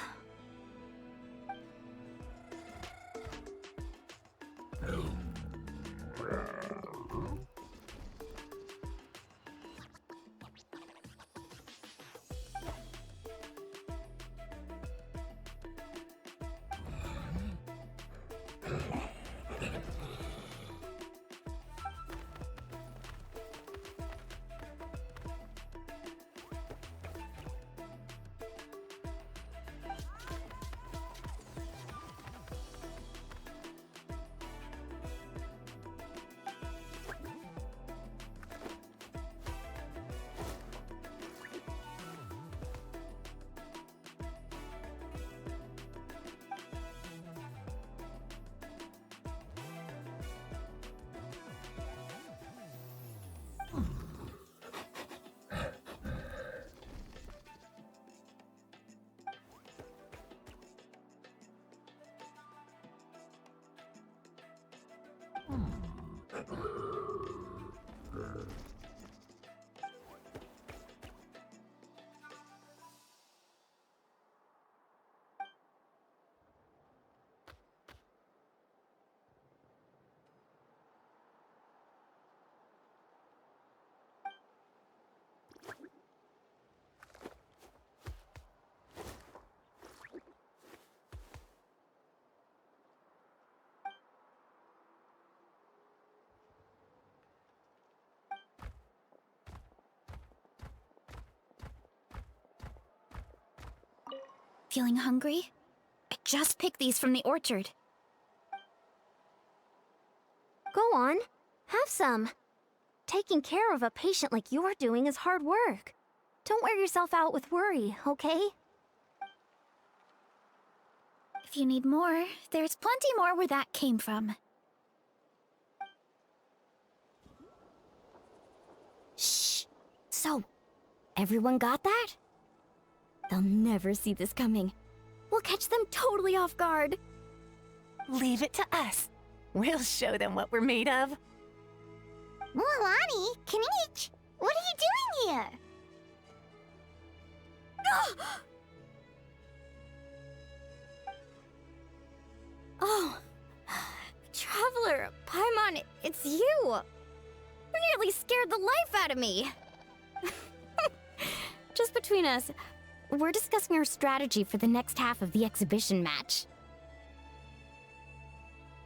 Feeling hungry? I just picked these from the orchard. Go on, have some. Taking care of a patient like you're doing is hard work. Don't wear yourself out with worry, okay? If you need more, there's plenty more where that came from. Shh. So, everyone got that? They'll never see this coming. We'll catch them totally off guard. Leave it to us. We'll show them what we're made of. Mualani, Kanich, what are you doing here? Oh, Traveler, Paimon, it's you! You nearly scared the life out of me! Just between us, we're discussing our strategy for the next half of the exhibition match.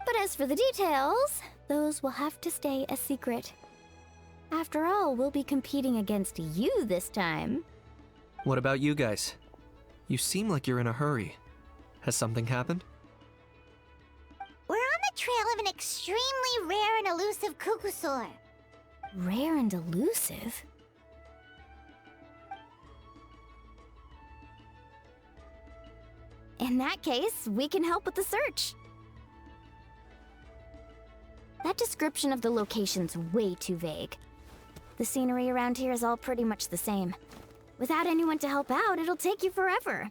But as for the details, those will have to stay a secret. After all, we'll be competing against you this time. What about you guys? You seem like you're in a hurry. Has something happened? We're on the trail of an extremely rare and elusive Kukusaur. Rare and elusive? In that case, we can help with the search. That description of the location's way too vague. The scenery around here is all pretty much the same. Without anyone to help out, it'll take you forever.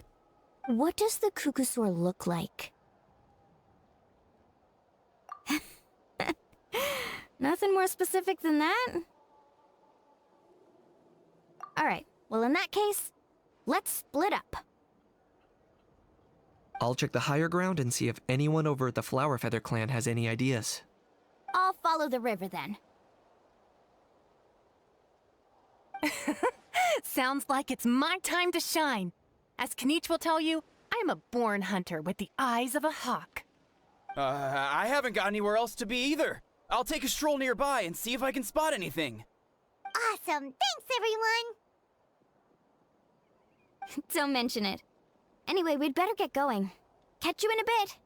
What does the Kukusaur look like? Nothing more specific than that? Alright, well in that case, let's split up. I'll check the higher ground and see if anyone over at the Flower Feather clan has any ideas. I'll follow the river then. Sounds like it's my time to shine. As Kniech will tell you, I am a born hunter with the eyes of a hawk. I haven't got anywhere else to be either. I'll take a stroll nearby and see if I can spot anything. Awesome. Thanks, everyone. Don't mention it. Anyway, we'd better get going. Catch you in a bit.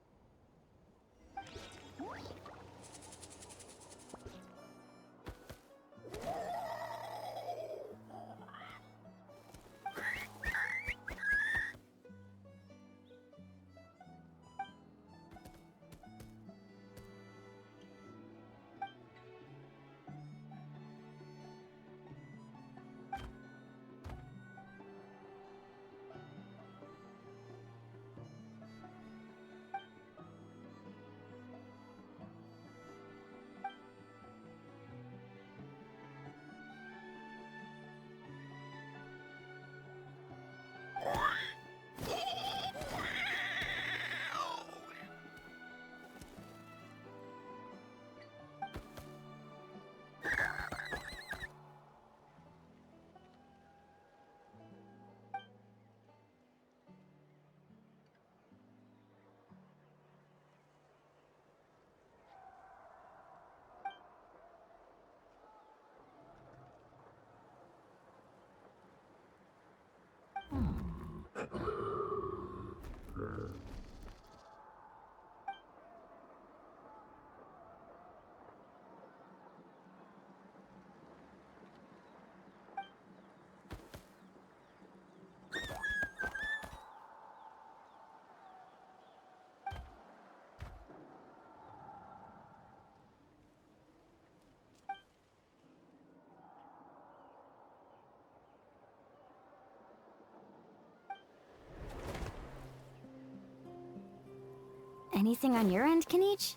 Anything on your end, Kniech?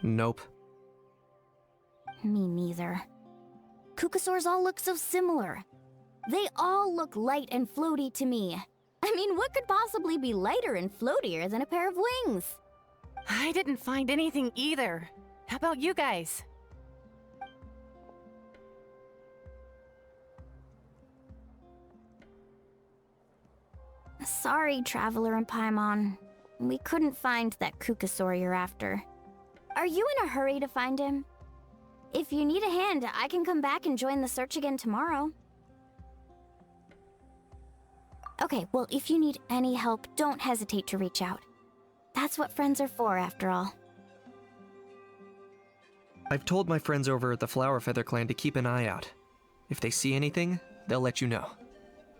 Nope. Me neither. Kukasaurs all look so similar. They all look light and floaty to me. I mean, what could possibly be lighter and floatier than a pair of wings? I didn't find anything either. How about you guys? Sorry, Traveler and Paimon. We couldn't find that Kukasaur you're after. Are you in a hurry to find him? If you need a hand, I can come back and join the search again tomorrow. Okay, well, if you need any help, don't hesitate to reach out. That's what friends are for, after all. I've told my friends over at the Flower Feather clan to keep an eye out. If they see anything, they'll let you know.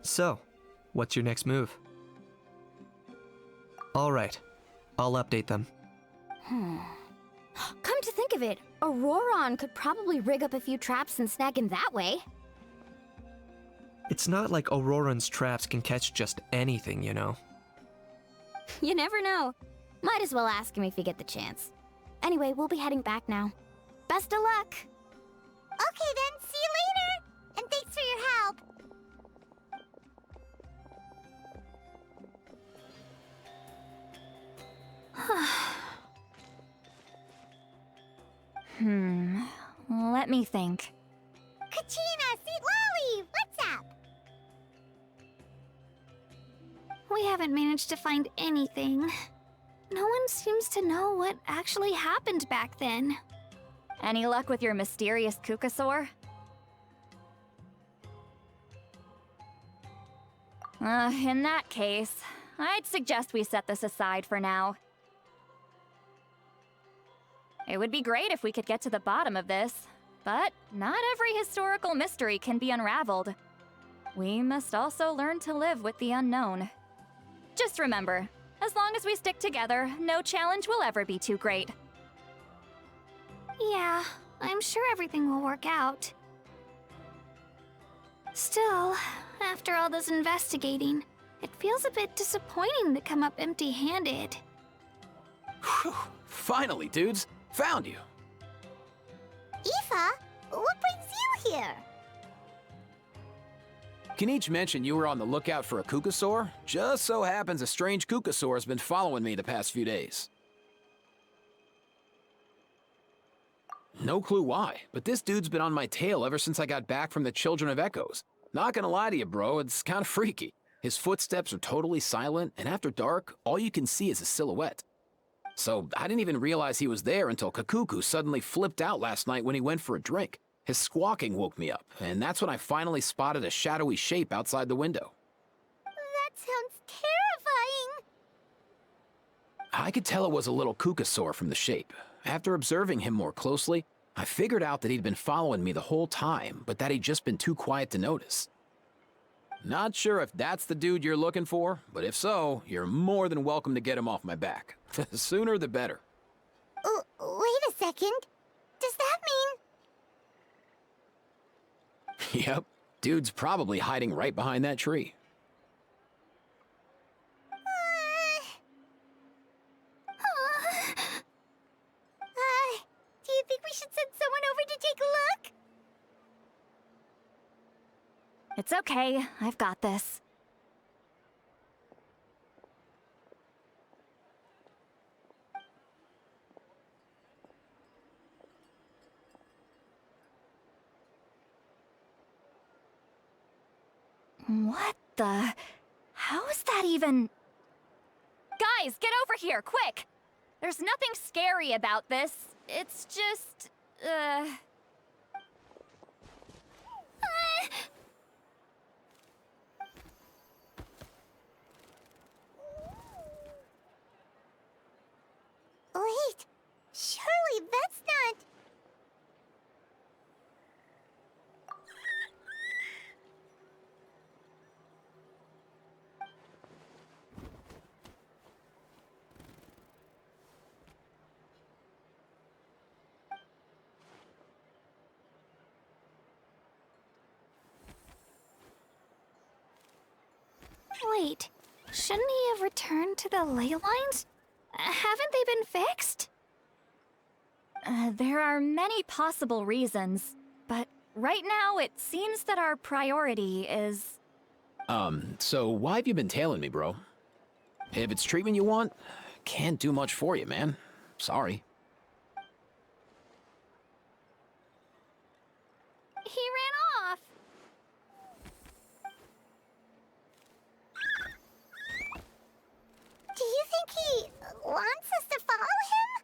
So, what's your next move? All right, I'll update them. Come to think of it, Auroron could probably rig up a few traps and snag him that way. It's not like Auroran's traps can catch just anything, you know. You never know. Might as well ask him if you get the chance. Anyway, we'll be heading back now. Best of luck! Okay then, see you later! And thanks for your help! Let me think. Kachina, Lolly, what's up? We haven't managed to find anything. No one seems to know what actually happened back then. Any luck with your mysterious Kukasaur? In that case, I'd suggest we set this aside for now. It would be great if we could get to the bottom of this, but not every historical mystery can be unraveled. We must also learn to live with the unknown. Just remember, as long as we stick together, no challenge will ever be too great. Yeah, I'm sure everything will work out. Still, after all this investigating, it feels a bit disappointing to come up empty-handed. Whew, finally, dudes. Found you. Aoife, what brings you here? Kinich mentioned you were on the lookout for a kukasaur. Just so happens a strange kukasaur has been following me the past few days. No clue why, but this dude's been on my tail ever since I got back from the Children of Echoes. Not gonna lie to you, bro, it's kind of freaky. His footsteps are totally silent, and after dark, all you can see is his silhouette. So I didn't even realize he was there until Kakuku suddenly flipped out last night when he went for a drink. His squawking woke me up, and that's when I finally spotted a shadowy shape outside the window. That sounds terrifying. I could tell it was a little kukasaur from the shape. After observing him more closely, I figured out that he'd been following me the whole time, but that he'd just been too quiet to notice. Not sure if that's the dude you're looking for, but if so, you're more than welcome to get him off my back. The sooner the better. Oh, wait a second. Does that mean... Yep, dude's probably hiding right behind that tree. Do you think we should send someone over to take a look? It's okay, I've got this. What the... How is that even... Guys, get over here, quick! There's nothing scary about this. It's just... Wait, surely that's not... Wait, shouldn't he have returned to the ley lines? Haven't they been fixed? There are many possible reasons, but right now it seems that our priority is... So why have you been tailing me, bro? If it's treatment you want, can't do much for you, man. Sorry. He ran off. Do you think he wants us to follow him?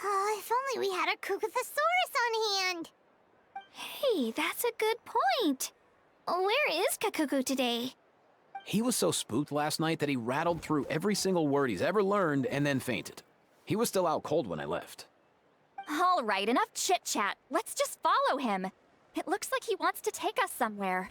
Oh, if only we had a Kukathosaurus on hand. Hey, that's a good point. Where is Kakuku today? He was so spooked last night that he rattled through every single word he's ever learned and then fainted. He was still out cold when I left. All right, enough chit-chat. Let's just follow him. It looks like he wants to take us somewhere.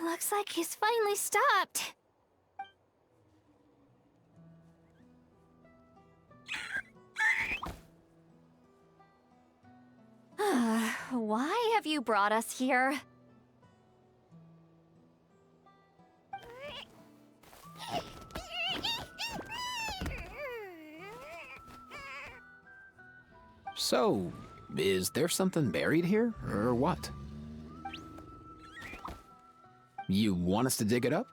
Looks like he's finally stopped. Why have you brought us here? So, is there something buried here, or what? You want us to dig it up?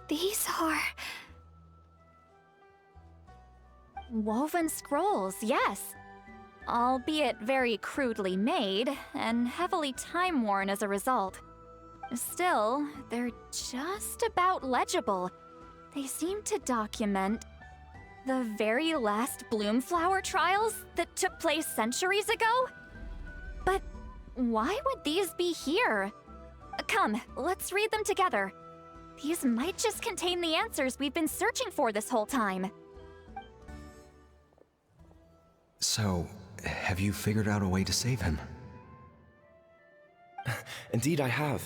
These are... Woven scrolls, yes. Albeit very crudely made, and heavily time-worn as a result. Still, they're just about legible. They seem to document the very last Bloomflower trials that took place centuries ago? But why would these be here? Come, let's read them together. These might just contain the answers we've been searching for this whole time. So, have you figured out a way to save him? Indeed, I have.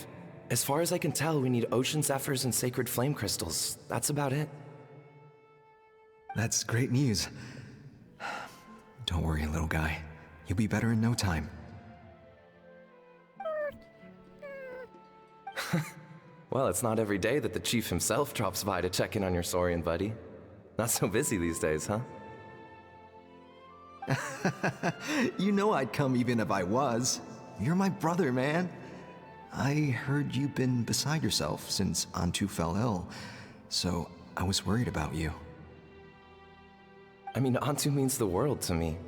As far as I can tell, we need ocean zephyrs and sacred flame crystals. That's about it. That's great news. Don't worry, little guy. You'll be better in no time. Well, it's not every day that the chief himself drops by to check in on your Saurian buddy. Not so busy these days, huh? You know I'd come even if I was. You're my brother, man. I heard you've been beside yourself since Antu fell ill, so I was worried about you. I mean, Antu means the world to me.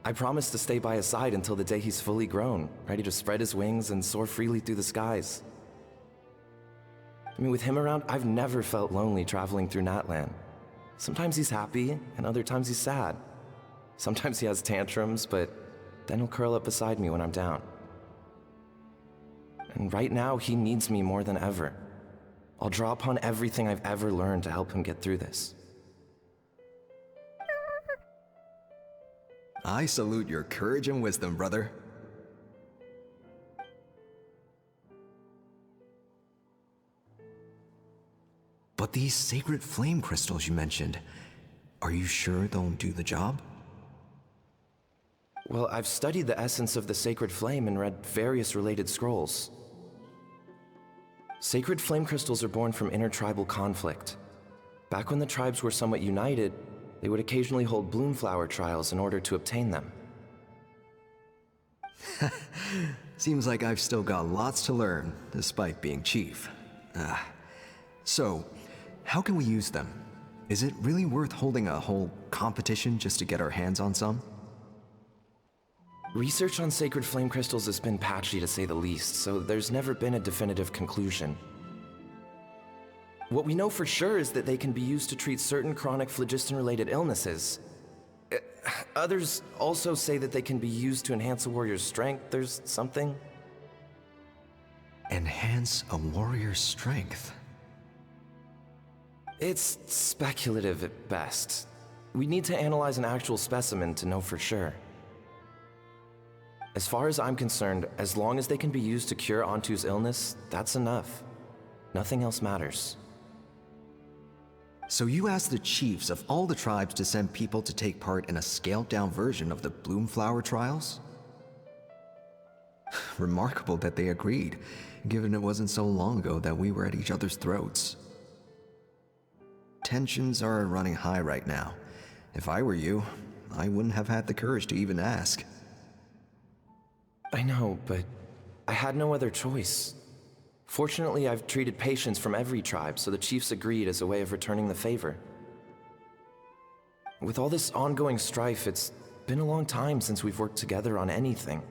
I promised to stay by his side until the day he's fully grown, ready to spread his wings and soar freely through the skies. I mean, with him around, I've never felt lonely traveling through Natlan. Sometimes he's happy, and other times he's sad. Sometimes he has tantrums, but then he'll curl up beside me when I'm down. And right now, he needs me more than ever. I'll draw upon everything I've ever learned to help him get through this. I salute your courage and wisdom, brother. But these sacred flame crystals you mentioned, are you sure they'll do the job? Well, I've studied the essence of the sacred flame and read various related scrolls. Sacred flame crystals are born from intertribal conflict. Back when the tribes were somewhat united, they would occasionally hold bloom flower trials in order to obtain them. Seems like I've still got lots to learn, despite being chief. So, how can we use them? Is it really worth holding a whole competition just to get our hands on some? Research on sacred flame crystals has been patchy to say the least, so there's never been a definitive conclusion. What we know for sure is that they can be used to treat certain chronic phlogiston-related illnesses. Others also say that they can be used to enhance a warrior's strength. There's something. Enhance a warrior's strength? It's speculative at best. We need to analyze an actual specimen to know for sure. As far as I'm concerned, as long as they can be used to cure Antu's illness, that's enough. Nothing else matters. So you asked the chiefs of all the tribes to send people to take part in a scaled-down version of the bloom flower trials? Remarkable that they agreed, given it wasn't so long ago that we were at each other's throats. Tensions are running high right now. If I were you, I wouldn't have had the courage to even ask. I know, but I had no other choice. Fortunately, I've treated patients from every tribe, so the chiefs agreed as a way of returning the favor. With all this ongoing strife, it's been a long time since we've worked together on anything.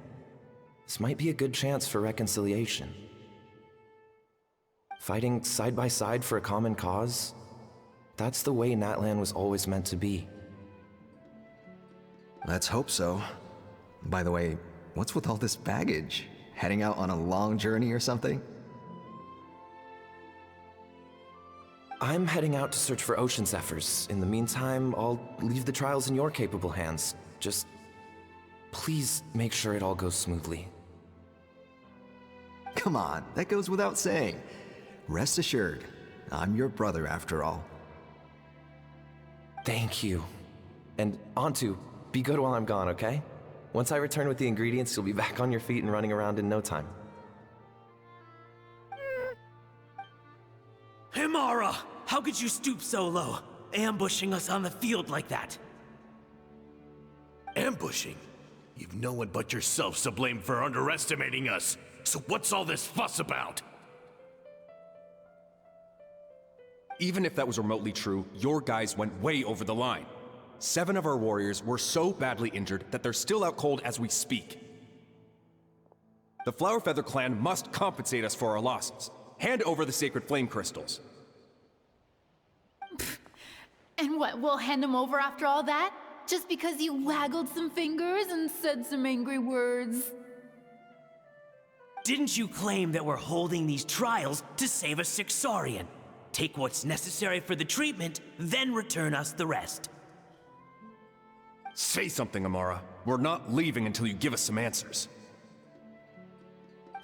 This might be a good chance for reconciliation. Fighting side by side for a common cause, that's the way Natlan was always meant to be. Let's hope so. By the way, what's with all this baggage? Heading out on a long journey or something? I'm heading out to search for ocean zephyrs. In the meantime, I'll leave the trials in your capable hands. Just please make sure it all goes smoothly. Come on, that goes without saying. Rest assured, I'm your brother after all. Thank you. And Antu, be good while I'm gone, okay? Once I return with the ingredients, you'll be back on your feet and running around in no time. Himara! How could you stoop so low, ambushing us on the field like that? Ambushing? You've no one but yourself to blame for underestimating us. So what's all this fuss about? Even if that was remotely true, your guys went way over the line. 7 of our warriors were so badly injured that they're still out cold as we speak. The Flower Feather clan must compensate us for our losses. Hand over the sacred flame crystals. And what, we'll hand them over after all that? Just because you waggled some fingers and said some angry words? Didn't you claim that we're holding these trials to save a sick Saurian? Take what's necessary for the treatment, then return us the rest. Say something, Amara. We're not leaving until you give us some answers.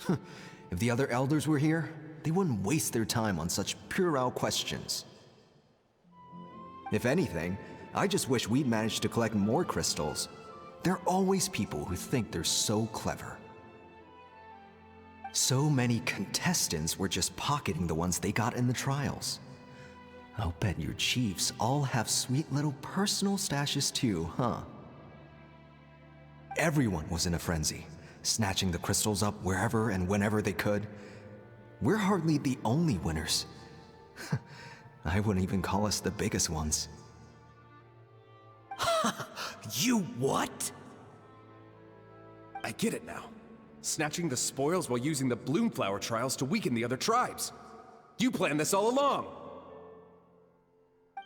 If the other elders were here, they wouldn't waste their time on such puerile questions. If anything, I just wish we'd managed to collect more crystals. There are always people who think they're so clever. So many contestants were just pocketing the ones they got in the trials. I'll bet your chiefs all have sweet little personal stashes too, huh? Everyone was in a frenzy, snatching the crystals up wherever and whenever they could. We're hardly the only winners. I wouldn't even call us the biggest ones. You what? I get it now. Snatching the spoils while using the bloomflower trials to weaken the other tribes. You planned this all along.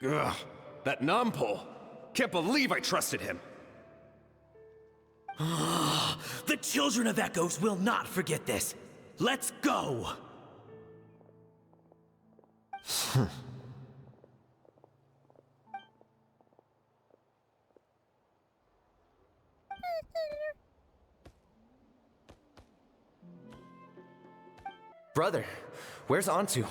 Ugh, that Nampol. Can't believe I trusted him. The children of Echoes will not forget this. Let's go! Brother, where's Antu?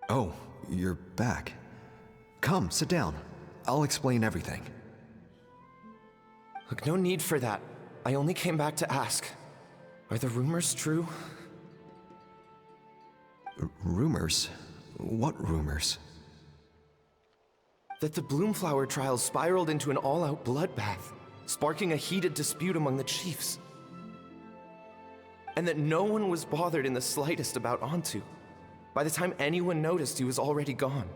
Oh, you're back. Come, sit down. I'll explain everything. Look, no need for that. I only came back to ask. Are the rumors true? Rumors? What rumors? That the Bloomflower trials spiraled into an all-out bloodbath, sparking a heated dispute among the chiefs. And that no one was bothered in the slightest about Antu. By the time anyone noticed, he was already gone.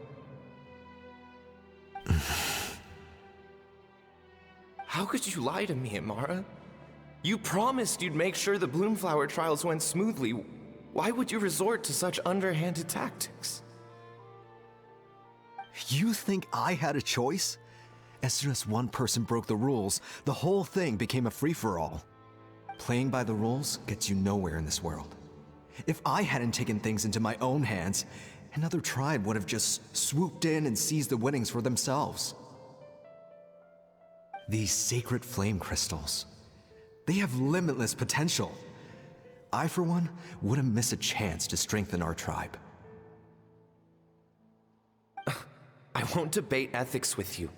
How could you lie to me, Amara? You promised you'd make sure the Bloomflower trials went smoothly. Why would you resort to such underhanded tactics? You think I had a choice? As soon as one person broke the rules, the whole thing became a free-for-all. Playing by the rules gets you nowhere in this world. If I hadn't taken things into my own hands, another tribe would have just swooped in and seized the winnings for themselves. These sacred flame crystals, they have limitless potential. I, for one, wouldn't miss a chance to strengthen our tribe. I won't debate ethics with you.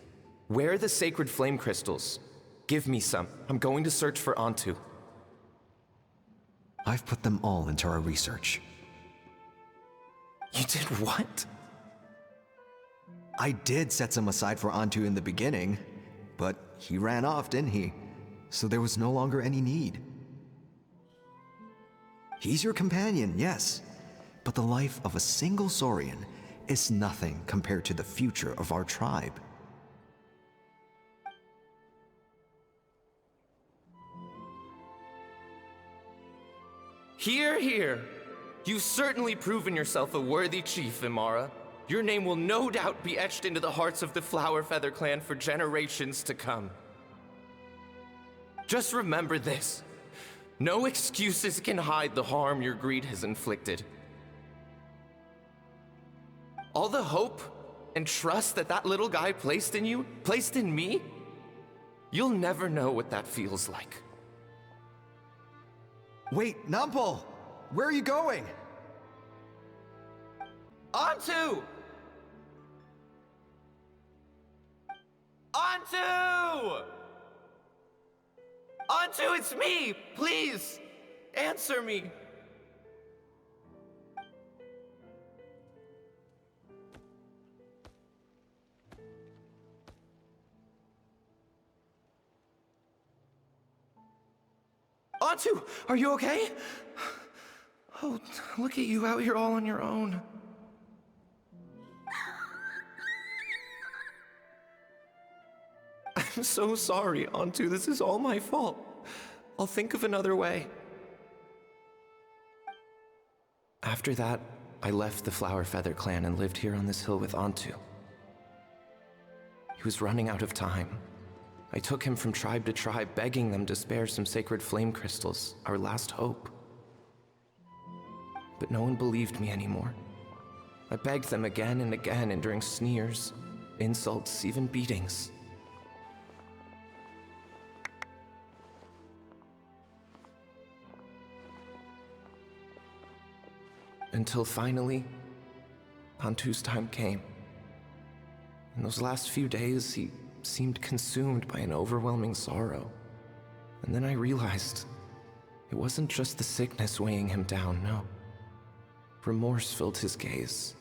Where are the sacred flame crystals? Give me some. I'm going to search for Antu. I've put them all into our research. You did what? I did set some aside for Antu in the beginning, but he ran off, didn't he? So there was no longer any need. He's your companion, yes, but the life of a single Saurian is nothing compared to the future of our tribe. Hear, hear. You've certainly proven yourself a worthy chief, Imara. Your name will no doubt be etched into the hearts of the Flower Feather clan for generations to come. Just remember this. No excuses can hide the harm your greed has inflicted. All the hope and trust that little guy placed in you, placed in me, you'll never know what that feels like. Wait, Nampol! Where are you going? Antu! Antu! Antu, it's me! Please, answer me! Antu, are you okay? Oh, look at you out here all on your own. I'm so sorry, Antu. This is all my fault. I'll think of another way. After that, I left the Flower Feather clan and lived here on this hill with Antu. He was running out of time. I took him from tribe to tribe, begging them to spare some sacred flame crystals, our last hope. But no one believed me anymore. I begged them again and again, enduring sneers, insults, even beatings. Until finally, Antu's time came. In those last few days, he seemed consumed by an overwhelming sorrow. And then I realized it wasn't just the sickness weighing him down, no. Remorse filled his gaze.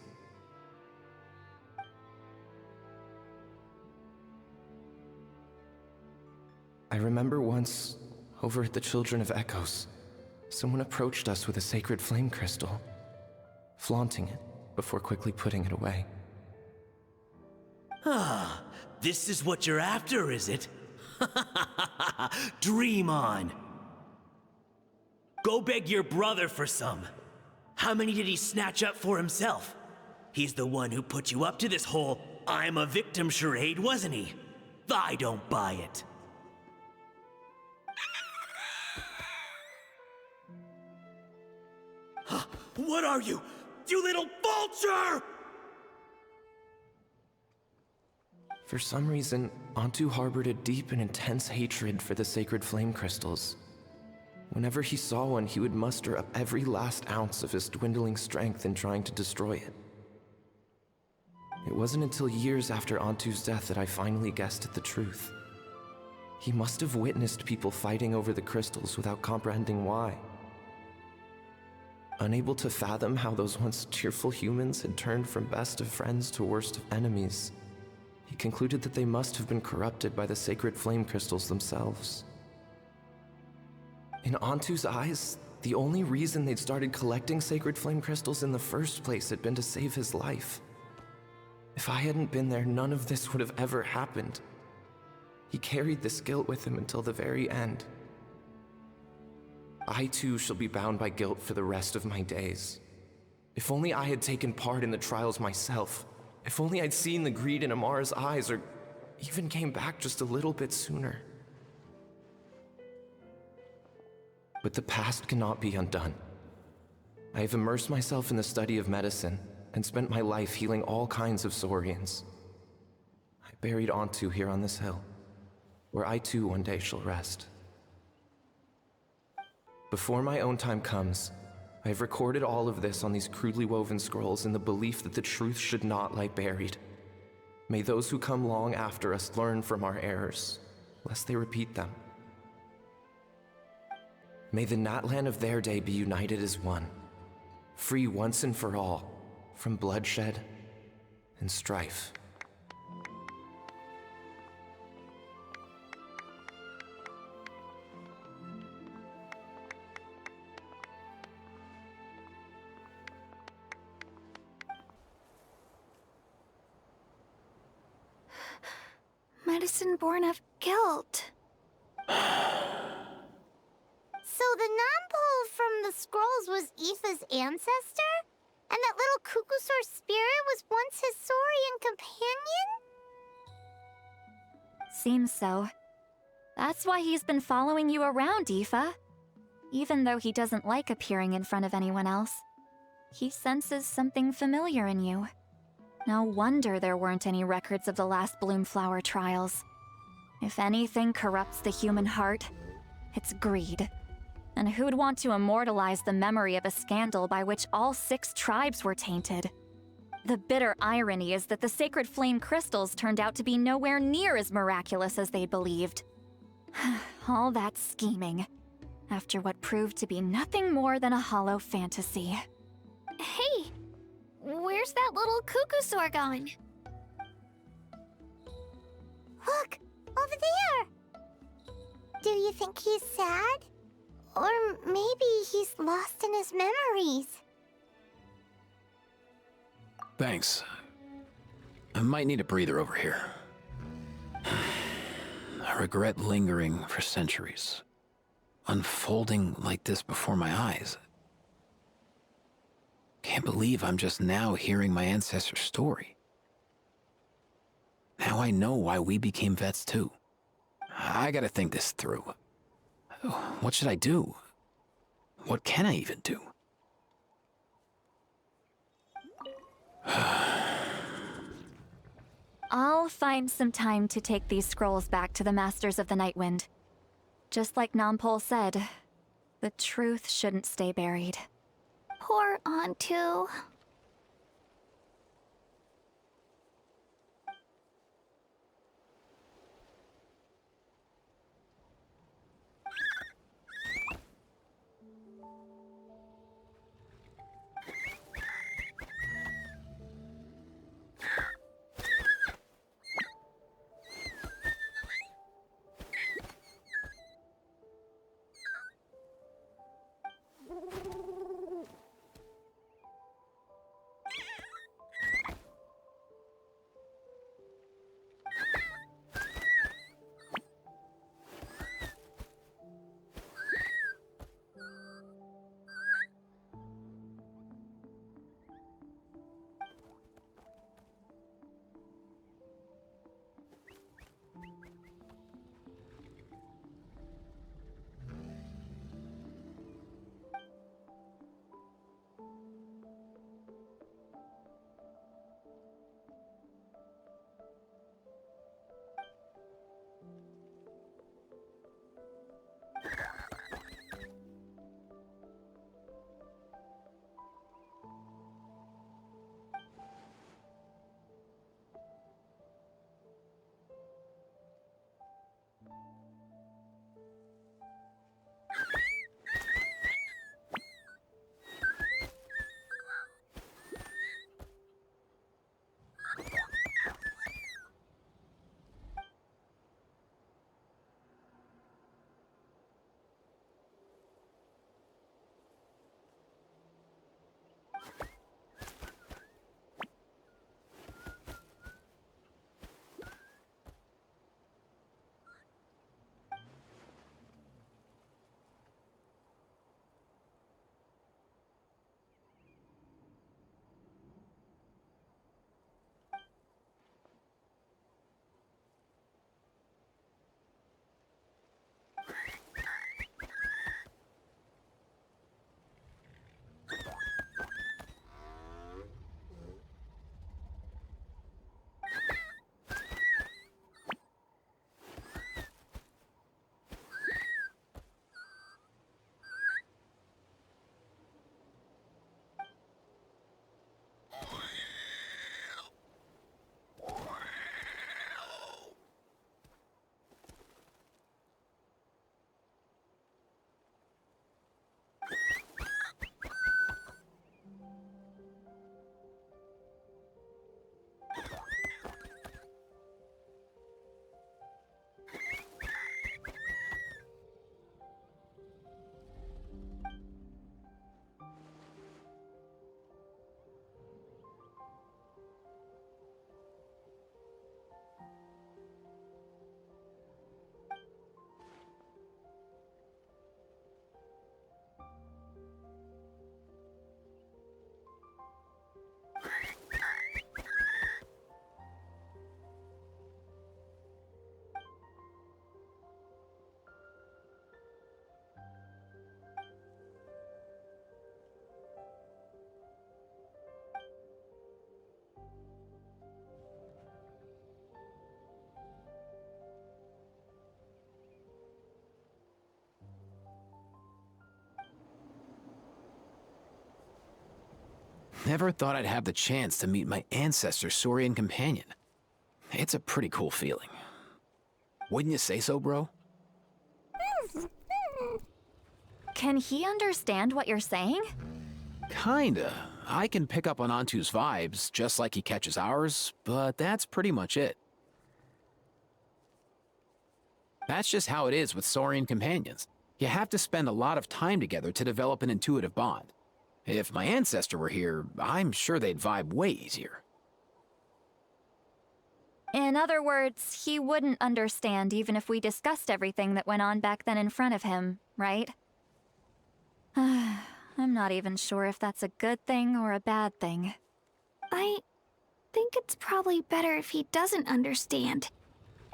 I remember once, over at the Children of Echoes, someone approached us with a sacred flame crystal, flaunting it before quickly putting it away. Ah, this is what you're after, is it? Dream on. Go beg your brother for some. How many did he snatch up for himself? He's the one who put you up to this whole I'm a victim charade, wasn't he? I don't buy it. What are you? You little vulture! For some reason, Antu harbored a deep and intense hatred for the sacred flame crystals. Whenever he saw one, he would muster up every last ounce of his dwindling strength in trying to destroy it. It wasn't until years after Antu's death that I finally guessed at the truth. He must have witnessed people fighting over the crystals without comprehending why. Unable to fathom how those once cheerful humans had turned from best of friends to worst of enemies, he concluded that they must have been corrupted by the sacred flame crystals themselves. In Antu's eyes, the only reason they'd started collecting sacred flame crystals in the first place had been to save his life. If I hadn't been there, none of this would have ever happened. He carried this guilt with him until the very end. I too shall be bound by guilt for the rest of my days. If only I had taken part in the trials myself. If only I'd seen the greed in Amara's eyes, or even came back just a little bit sooner. But the past cannot be undone. I have immersed myself in the study of medicine and spent my life healing all kinds of saurians. I buried Antu here on this hill, where I too one day shall rest. Before my own time comes, I have recorded all of this on these crudely woven scrolls in the belief that the truth should not lie buried. May those who come long after us learn from our errors, lest they repeat them. May the Natlan of their day be united as one, free once and for all from bloodshed and strife. Medicine born of guilt. So the non-pole from the scrolls was Aoife's ancestor? And that little Kukusor spirit was once his saurian companion? Seems so. That's why he's been following you around, Aoife. Even though he doesn't like appearing in front of anyone else, he senses something familiar in you. No wonder there weren't any records of the last Bloomflower trials. If anything corrupts the human heart, it's greed. And who'd want to immortalize the memory of a scandal by which all 6 tribes were tainted? The bitter irony is that the sacred flame crystals turned out to be nowhere near as miraculous as they believed. All that scheming, after what proved to be nothing more than a hollow fantasy. Hey, where's that little Kukusor gone? Look, over there! Do you think he's sad? Or maybe he's lost in his memories? Thanks. I might need a breather over here. I regret lingering for centuries, unfolding like this before my eyes. Can't believe I'm just now hearing my ancestor's story. Now I know why we became vets too. I gotta think this through. What should I do? What can I even do? I'll find some time to take these scrolls back to the Masters of the Nightwind. Just like Nampol said, the truth shouldn't stay buried. Poor Antu. Never thought I'd have the chance to meet my ancestor's Saurian companion. It's a pretty cool feeling. Wouldn't you say so, bro? Can he understand what you're saying? Kinda. I can pick up on Antu's vibes, just like he catches ours, but that's pretty much it. That's just how it is with Saurian companions. You have to spend a lot of time together to develop an intuitive bond. If my ancestor were here, I'm sure they'd vibe way easier. In other words, he wouldn't understand even if we discussed everything that went on back then in front of him, right? I'm not even sure if that's a good thing or a bad thing. I think it's probably better if he doesn't understand.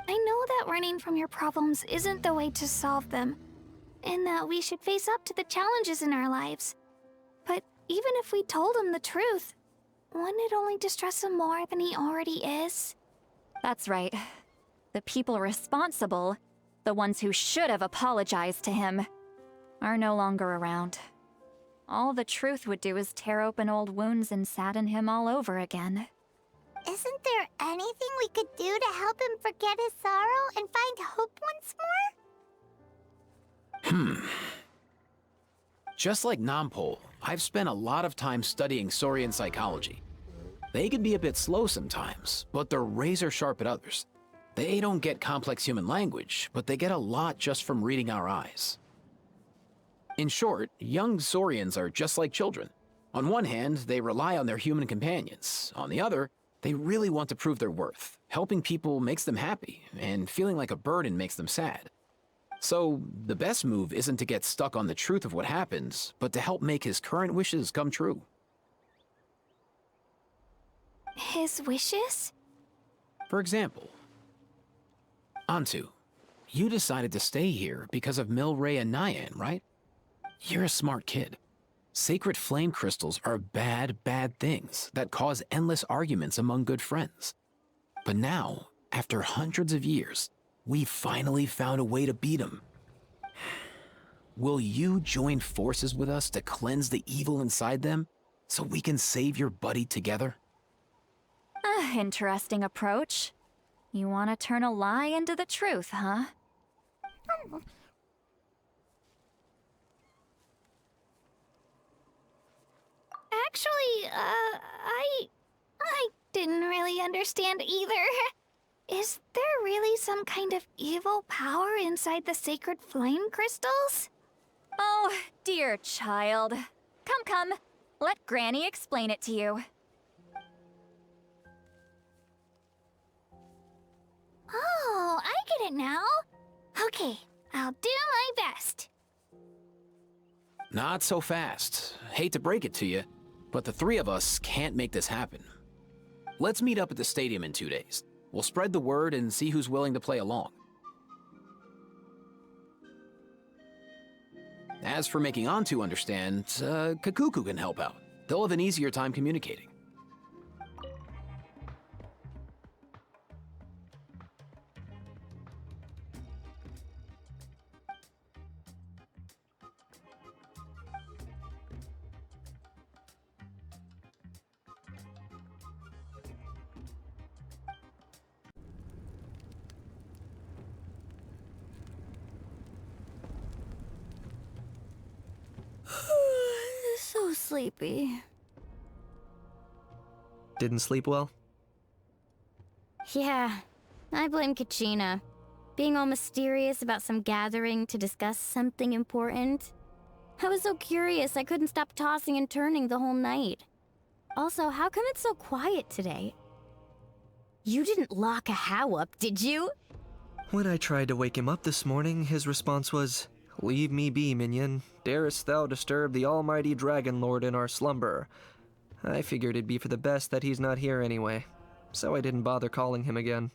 I know that running from your problems isn't the way to solve them, and that we should face up to the challenges in our lives. But even if we told him the truth, wouldn't it only distress him more than he already is? That's right. The people responsible, the ones who should have apologized to him, are no longer around. All the truth would do is tear open old wounds and sadden him all over again. Isn't there anything we could do to help him forget his sorrow and find hope once more? Just like Nampol, I've spent a lot of time studying Saurian psychology. They can be a bit slow sometimes, but they're razor sharp at others. They don't get complex human language, but they get a lot just from reading our eyes. In short, young Saurians are just like children. On one hand, they rely on their human companions. On the other, they really want to prove their worth. Helping people makes them happy, and feeling like a burden makes them sad. So, the best move isn't to get stuck on the truth of what happens, but to help make his current wishes come true. His wishes? For example, Antu, you decided to stay here because of Milray and Nyan, right? You're a smart kid. Sacred flame crystals are bad, bad things that cause endless arguments among good friends. But now, after hundreds of years, we finally found a way to beat them. Will you join forces with us to cleanse the evil inside them so we can save your buddy together? Interesting approach. You want to turn a lie into the truth, huh? Actually, I didn't really understand either. Is there really some kind of evil power inside the sacred flame crystals? Oh, dear child. Come. Let Granny explain it to you. Oh, I get it now. Okay, I'll do my best. Not so fast. Hate to break it to you, but the three of us can't make this happen. Let's meet up at the stadium in 2 days. We'll spread the word and see who's willing to play along. As for making Antu understand, Kakuku can help out. They'll have an easier time communicating. So sleepy. Didn't sleep well? Yeah, I blame Kachina. Being all mysterious about some gathering to discuss something important. I was so curious I couldn't stop tossing and turning the whole night. Also, how come it's so quiet today? You didn't lock a How up, did you? When I tried to wake him up this morning, his response was, "Leave me be, minion. Darest thou disturb the almighty Dragon Lord in our slumber?" I figured it'd be for the best that he's not here anyway, so I didn't bother calling him again.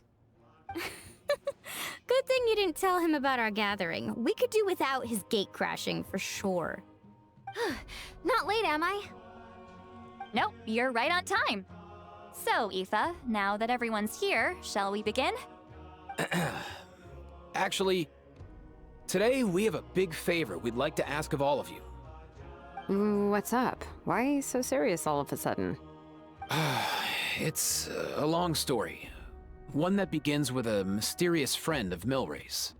Good thing you didn't tell him about our gathering. We could do without his gate crashing for sure. Not late, am I? Nope, you're right on time. So, Aoife, now that everyone's here, shall we begin? Actually, today we have a big favor we'd like to ask of all of you. What's up? Why so serious all of a sudden? It's a long story. One that begins with a mysterious friend of Milray's.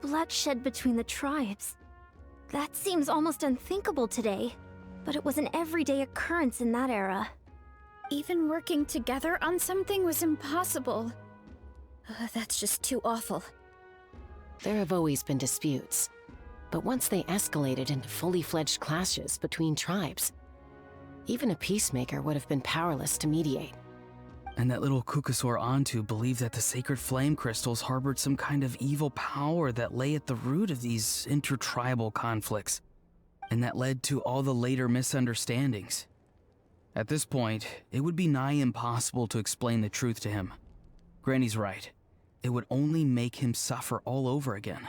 Bloodshed between the tribes. That seems almost unthinkable today, but it was an everyday occurrence in that era. Even working together on something was impossible. That's just too awful. There have always been disputes, but once they escalated into fully fledged clashes between tribes, even a peacemaker would have been powerless to mediate. And that little Kukusaur Antu believed that the sacred flame crystals harbored some kind of evil power that lay at the root of these intertribal conflicts, and that led to all the later misunderstandings. At this point, it would be nigh impossible to explain the truth to him. Granny's right. It would only make him suffer all over again.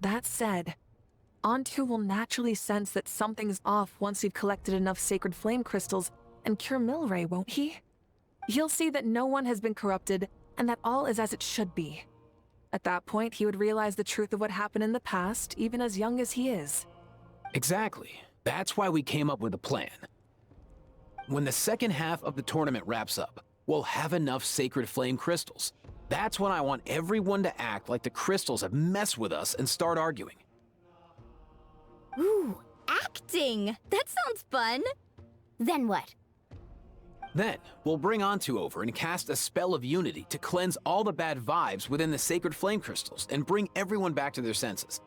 That said, Antu will naturally sense that something's off once we've collected enough sacred flame crystals and cure Milray, won't he? He'll see that no one has been corrupted and that all is as it should be. At that point, he would realize the truth of what happened in the past, even as young as he is. Exactly. That's why we came up with a plan. When the second half of the tournament wraps up, we'll have enough sacred flame crystals. That's when I want everyone to act like the crystals have messed with us and start arguing. Ooh, acting! That sounds fun! Then what? Then, we'll bring Antu over and cast a spell of unity to cleanse all the bad vibes within the sacred flame crystals and bring everyone back to their senses.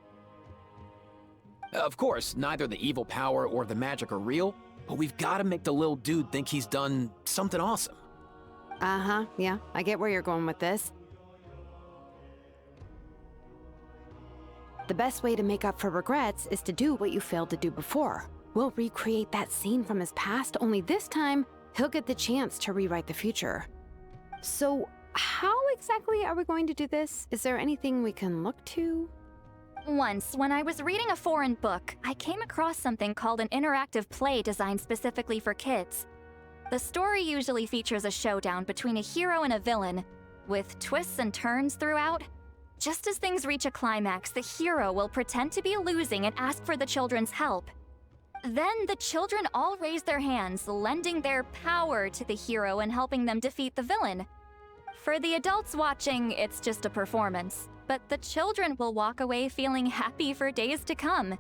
Of course, neither the evil power or the magic are real, but we've got to make the little dude think he's done something awesome. Uh-huh, yeah, I get where you're going with this. The best way to make up for regrets is to do what you failed to do before. We'll recreate that scene from his past, only this time, he'll get the chance to rewrite the future. So, how exactly are we going to do this? Is there anything we can look to? Once, when I was reading a foreign book, I came across something called an interactive play designed specifically for kids. The story usually features a showdown between a hero and a villain, with twists and turns throughout. Just as things reach a climax, the hero will pretend to be losing and ask for the children's help. Then the children all raise their hands, lending their power to the hero and helping them defeat the villain. For the adults watching, it's just a performance, but the children will walk away feeling happy for days to come.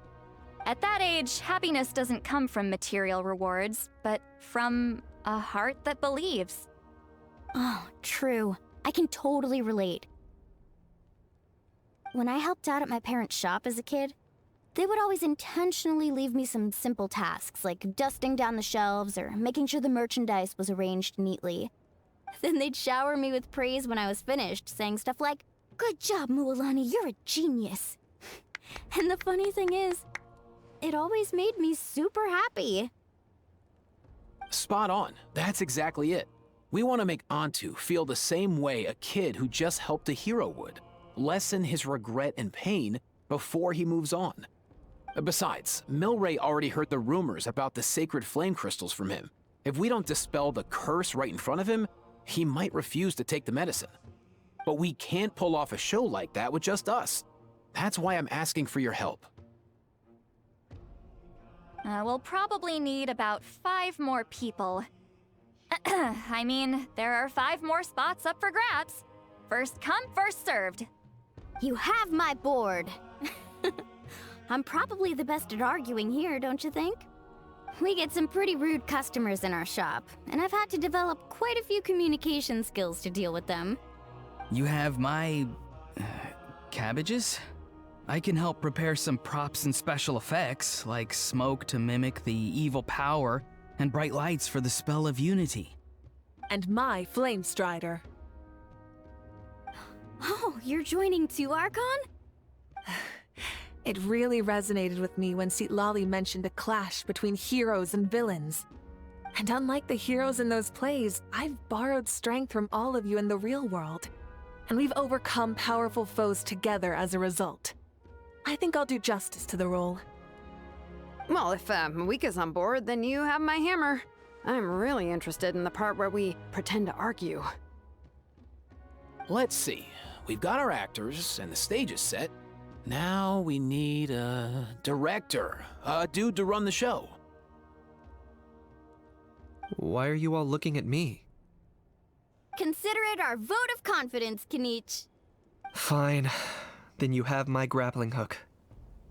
At that age, happiness doesn't come from material rewards, but from a heart that believes. Oh, true. I can totally relate. When I helped out at my parents' shop as a kid, they would always intentionally leave me some simple tasks, like dusting down the shelves or making sure the merchandise was arranged neatly. Then they'd shower me with praise when I was finished, saying stuff like, "Good job, Mualani, you're a genius." And the funny thing is, it always made me super happy. Spot on. That's exactly it. We want to make Antu feel the same way a kid who just helped a hero would. Lessen his regret and pain before he moves on. Besides, Milray already heard the rumors about the sacred flame crystals from him. If we don't dispel the curse right in front of him, he might refuse to take the medicine. But we can't pull off a show like that with just us. That's why I'm asking for your help. We'll probably need about 5 more people. I mean, there are 5 more spots up for grabs. First come, first served. You have my board. I'm probably the best at arguing here, don't you think? We get some pretty rude customers in our shop, and I've had to develop quite a few communication skills to deal with them. You have my... cabbages? I can help prepare some props and special effects, like smoke to mimic the evil power, and bright lights for the spell of unity. And my flame strider. Oh, you're joining too, Archon? It really resonated with me when Citlali mentioned a clash between heroes and villains. And unlike the heroes in those plays, I've borrowed strength from all of you in the real world. And we've overcome powerful foes together as a result. I think I'll do justice to the role. Well, if Mawika's on board, then you have my hammer. I'm really interested in the part where we pretend to argue. Let's see. We've got our actors and the stage is set. Now we need a director, a dude to run the show. Why are you all looking at me? Consider it our vote of confidence, Kinich. Fine. Then you have my grappling hook.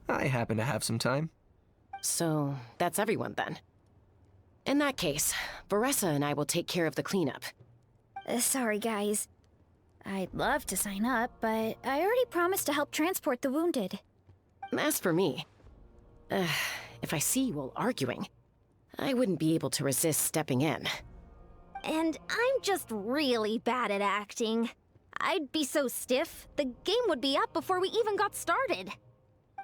I happen to have some time. So, that's everyone then. In that case, Baressa and I will take care of the cleanup. Sorry, guys. I'd love to sign up, but I already promised to help transport the wounded. As for me, if I see you all arguing, I wouldn't be able to resist stepping in. And I'm just really bad at acting. I'd be so stiff, the game would be up before we even got started.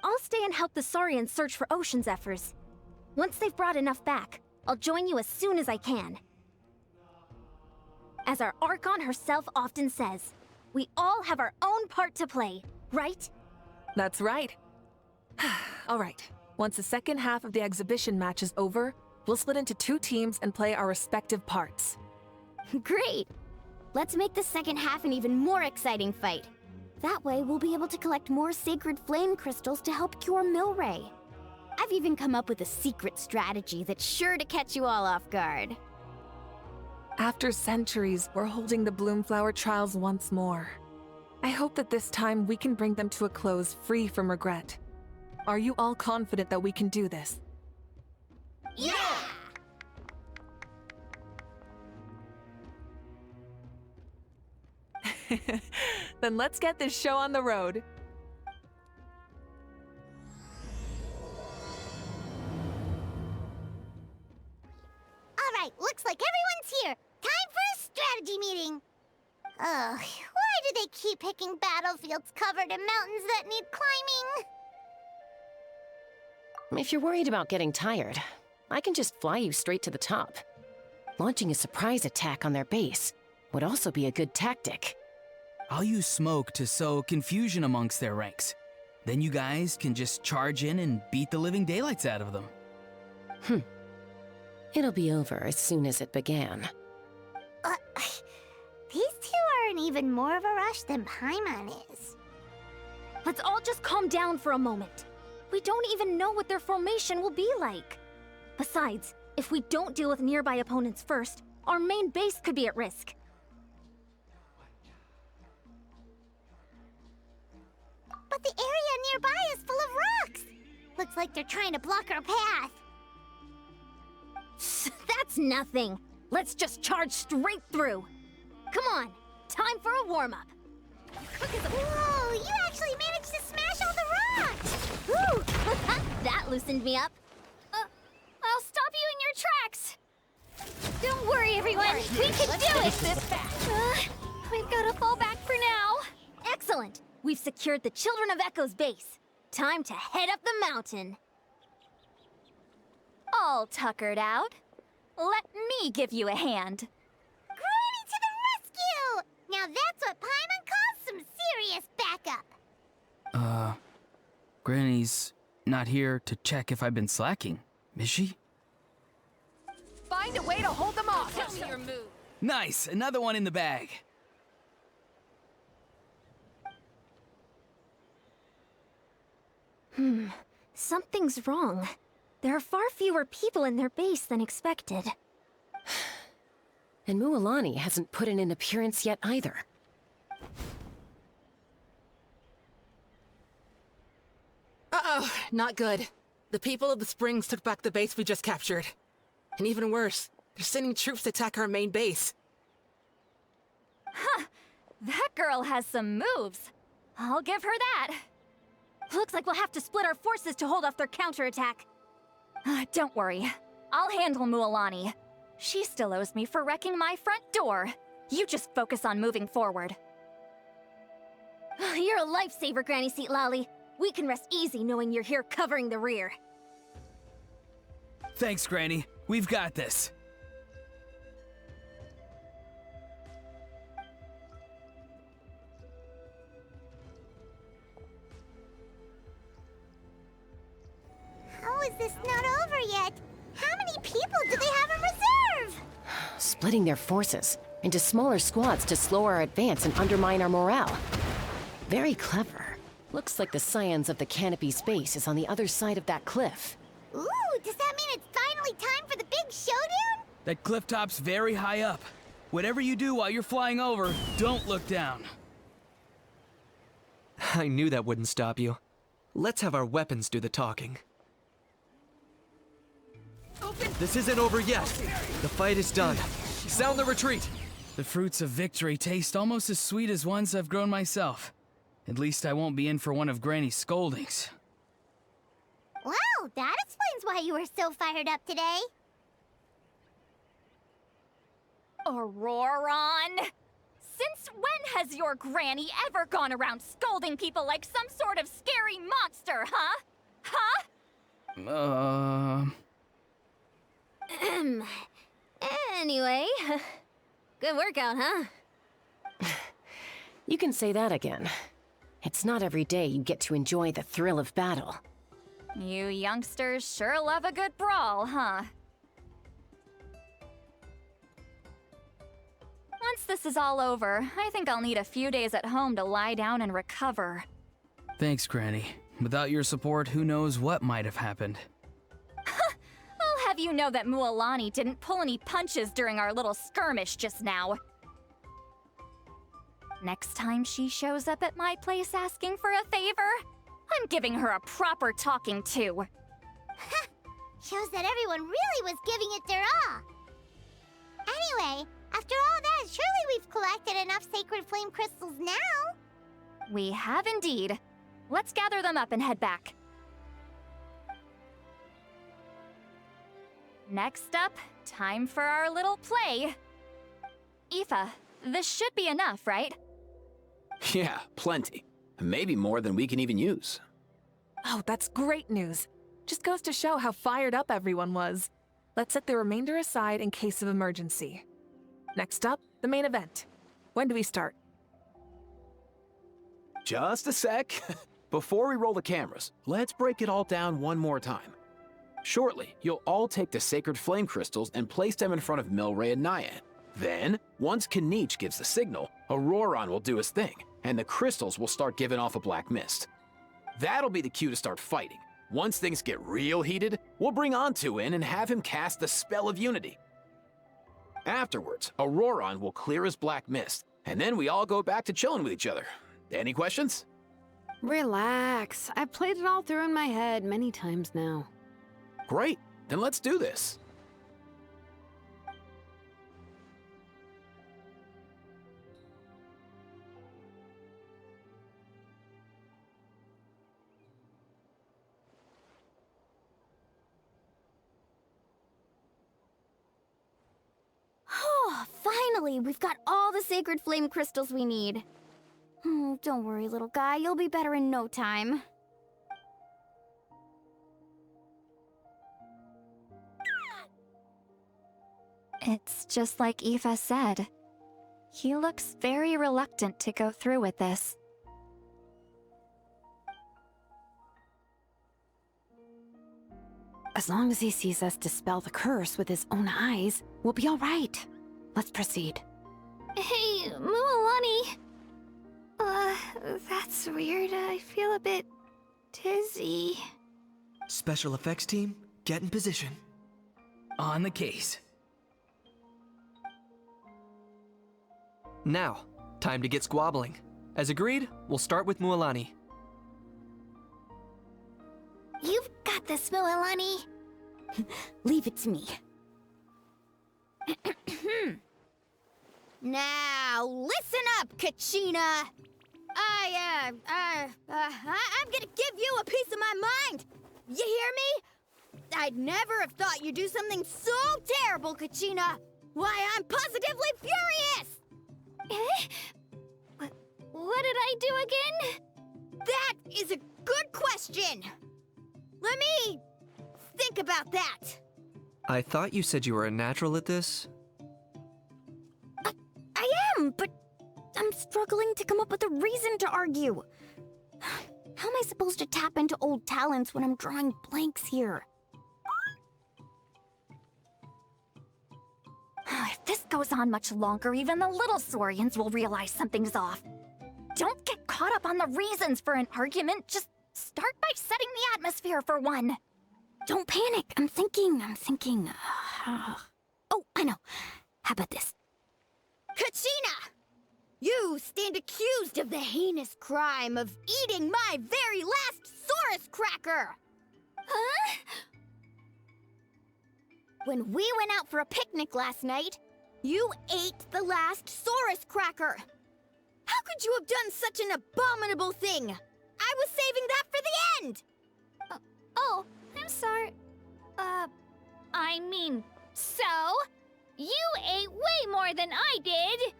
I'll stay and help the Saurians search for ocean zephyrs. Once they've brought enough back, I'll join you as soon as I can. As our Archon herself often says, we all have our own part to play, right? That's right. All right. Once the second half of the exhibition match is over, we'll split into 2 teams and play our respective parts. Great! Let's make the second half an even more exciting fight. That way, we'll be able to collect more sacred flame crystals to help cure Milray. I've even come up with a secret strategy that's sure to catch you all off guard. After centuries, we're holding the Bloomflower trials once more. I hope that this time we can bring them to a close free from regret. Are you all confident that we can do this? Yeah! Then let's get this show on the road. Alright, looks like everyone's here. Time for a strategy meeting. Ugh, why do they keep picking battlefields covered in mountains that need climbing? If you're worried about getting tired, I can just fly you straight to the top. Launching a surprise attack on their base would also be a good tactic. I'll use smoke to sow confusion amongst their ranks. Then you guys can just charge in and beat the living daylights out of them. It'll be over as soon as it began. These two are in even more of a rush than Pаймon is. Let's all just calm down for a moment. We don't even know what their formation will be like. Besides, if we don't deal with nearby opponents first, our main base could be at risk. But the area nearby is full of rocks. Looks like they're trying to block our path. That's nothing. Let's just charge straight through. Come on, time for a warm-up. Whoa, you actually managed to smash all the rocks! Woo! That loosened me up. I'll stop you in your tracks. Don't worry, everyone. We can do it! We've got to fall back for now. Excellent. We've secured the Children of Echo's base. Time to head up the mountain. All tuckered out. Let me give you a hand. Granny to the rescue! Now that's what Pаймon calls some serious backup. Granny's not here to check if I've been slacking, is she? Find a way to hold them off. Tell me your move. Nice, another one in the bag. Something's wrong. There are far fewer people in their base than expected. And Mualani hasn't put in an appearance yet either. Uh-oh, not good. The people of the Springs took back the base we just captured. And even worse, they're sending troops to attack our main base. Huh, that girl has some moves. I'll give her that. Looks like we'll have to split our forces to hold off their counterattack. Don't worry. I'll handle Mualani. She still owes me for wrecking my front door. You just focus on moving forward. You're a lifesaver, Granny Seat Lolly. We can rest easy knowing you're here covering the rear. Thanks, Granny. We've got this. How is this not over yet? How many people do they have in reserve? Splitting their forces into smaller squads to slow our advance and undermine our morale. Very clever. Looks like the scions of the canopy's base is on the other side of that cliff. Ooh, does that mean it's finally time for the big showdown? That cliff top's very high up. Whatever you do while you're flying over, don't look down. I knew that wouldn't stop you. Let's have our weapons do the talking. This isn't over yet. The fight is done. Sound the retreat. The fruits of victory taste almost as sweet as ones I've grown myself. At least I won't be in for one of Granny's scoldings. Well, that explains why you were so fired up today. Auroron! Since when has your granny ever gone around scolding people like some sort of scary monster, huh? Huh? Anyway, good workout, huh? You can say that again. It's not every day you get to enjoy the thrill of battle. You youngsters sure love a good brawl, huh? Once this is all over, I think I'll need a few days at home to lie down and recover. Thanks, Granny. Without your support, who knows what might have happened. I'll have you know that Mualani didn't pull any punches during our little skirmish just now. Next time she shows up at my place asking for a favor, I'm giving her a proper talking to. Shows that everyone really was giving it their all. Anyway, after all that, surely we've collected enough sacred flame crystals now. We have indeed. Let's gather them up and head back. Next up, time for our little play. Aoife, this should be enough, right? Yeah, plenty. Maybe more than we can even use. Oh, that's great news. Just goes to show how fired up everyone was. Let's set the remainder aside in case of emergency. Next up, the main event. When do we start? Just a sec. Before we roll the cameras, let's break it all down one more time. Shortly, you'll all take the sacred flame crystals and place them in front of Milray and Nyan. Then, once Kanich gives the signal, Auroron will do his thing, and the crystals will start giving off a black mist. That'll be the cue to start fighting. Once things get real heated, we'll bring Antu in and have him cast the spell of unity. Afterwards, Auroron will clear his black mist, and then we all go back to chilling with each other. Any questions? Relax. I've played it all through in my head many times now. Great, then let's do this. Oh, finally! We've got all the sacred flame crystals we need. Oh, don't worry, little guy. You'll be better in no time. It's just like Aoife said. He looks very reluctant to go through with this. As long as he sees us dispel the curse with his own eyes, we'll be all right. Let's proceed. Hey, Mualani. That's weird. I feel a bit dizzy. Special effects team, get in position. On the case. Now, time to get squabbling. As agreed, we'll start with Mualani. You've got this, Mualani. Leave it to me. Now, listen up, Kachina! I'm gonna give you a piece of my mind! You hear me? I'd never have thought you'd do something so terrible, Kachina! Why, I'm positively furious! What did I do again? That is a good question! Let me think about that. I thought you said you were a natural at this. I am, but I'm struggling to come up with a reason to argue. How am I supposed to tap into old talents when I'm drawing blanks here? If this goes on much longer, even the little Saurians will realize something's off. Don't get caught up on the reasons for an argument. Just start by setting the atmosphere for one. Don't panic. I'm thinking. Oh, I know. How about this? Kachina! You stand accused of the heinous crime of eating my very last Saurus cracker! Huh? When we went out for a picnic last night, you ate the last Saurus cracker! How could you have done such an abominable thing? I was saving that for the end! Oh, I'm sorry. I mean, so? You ate way more than I did!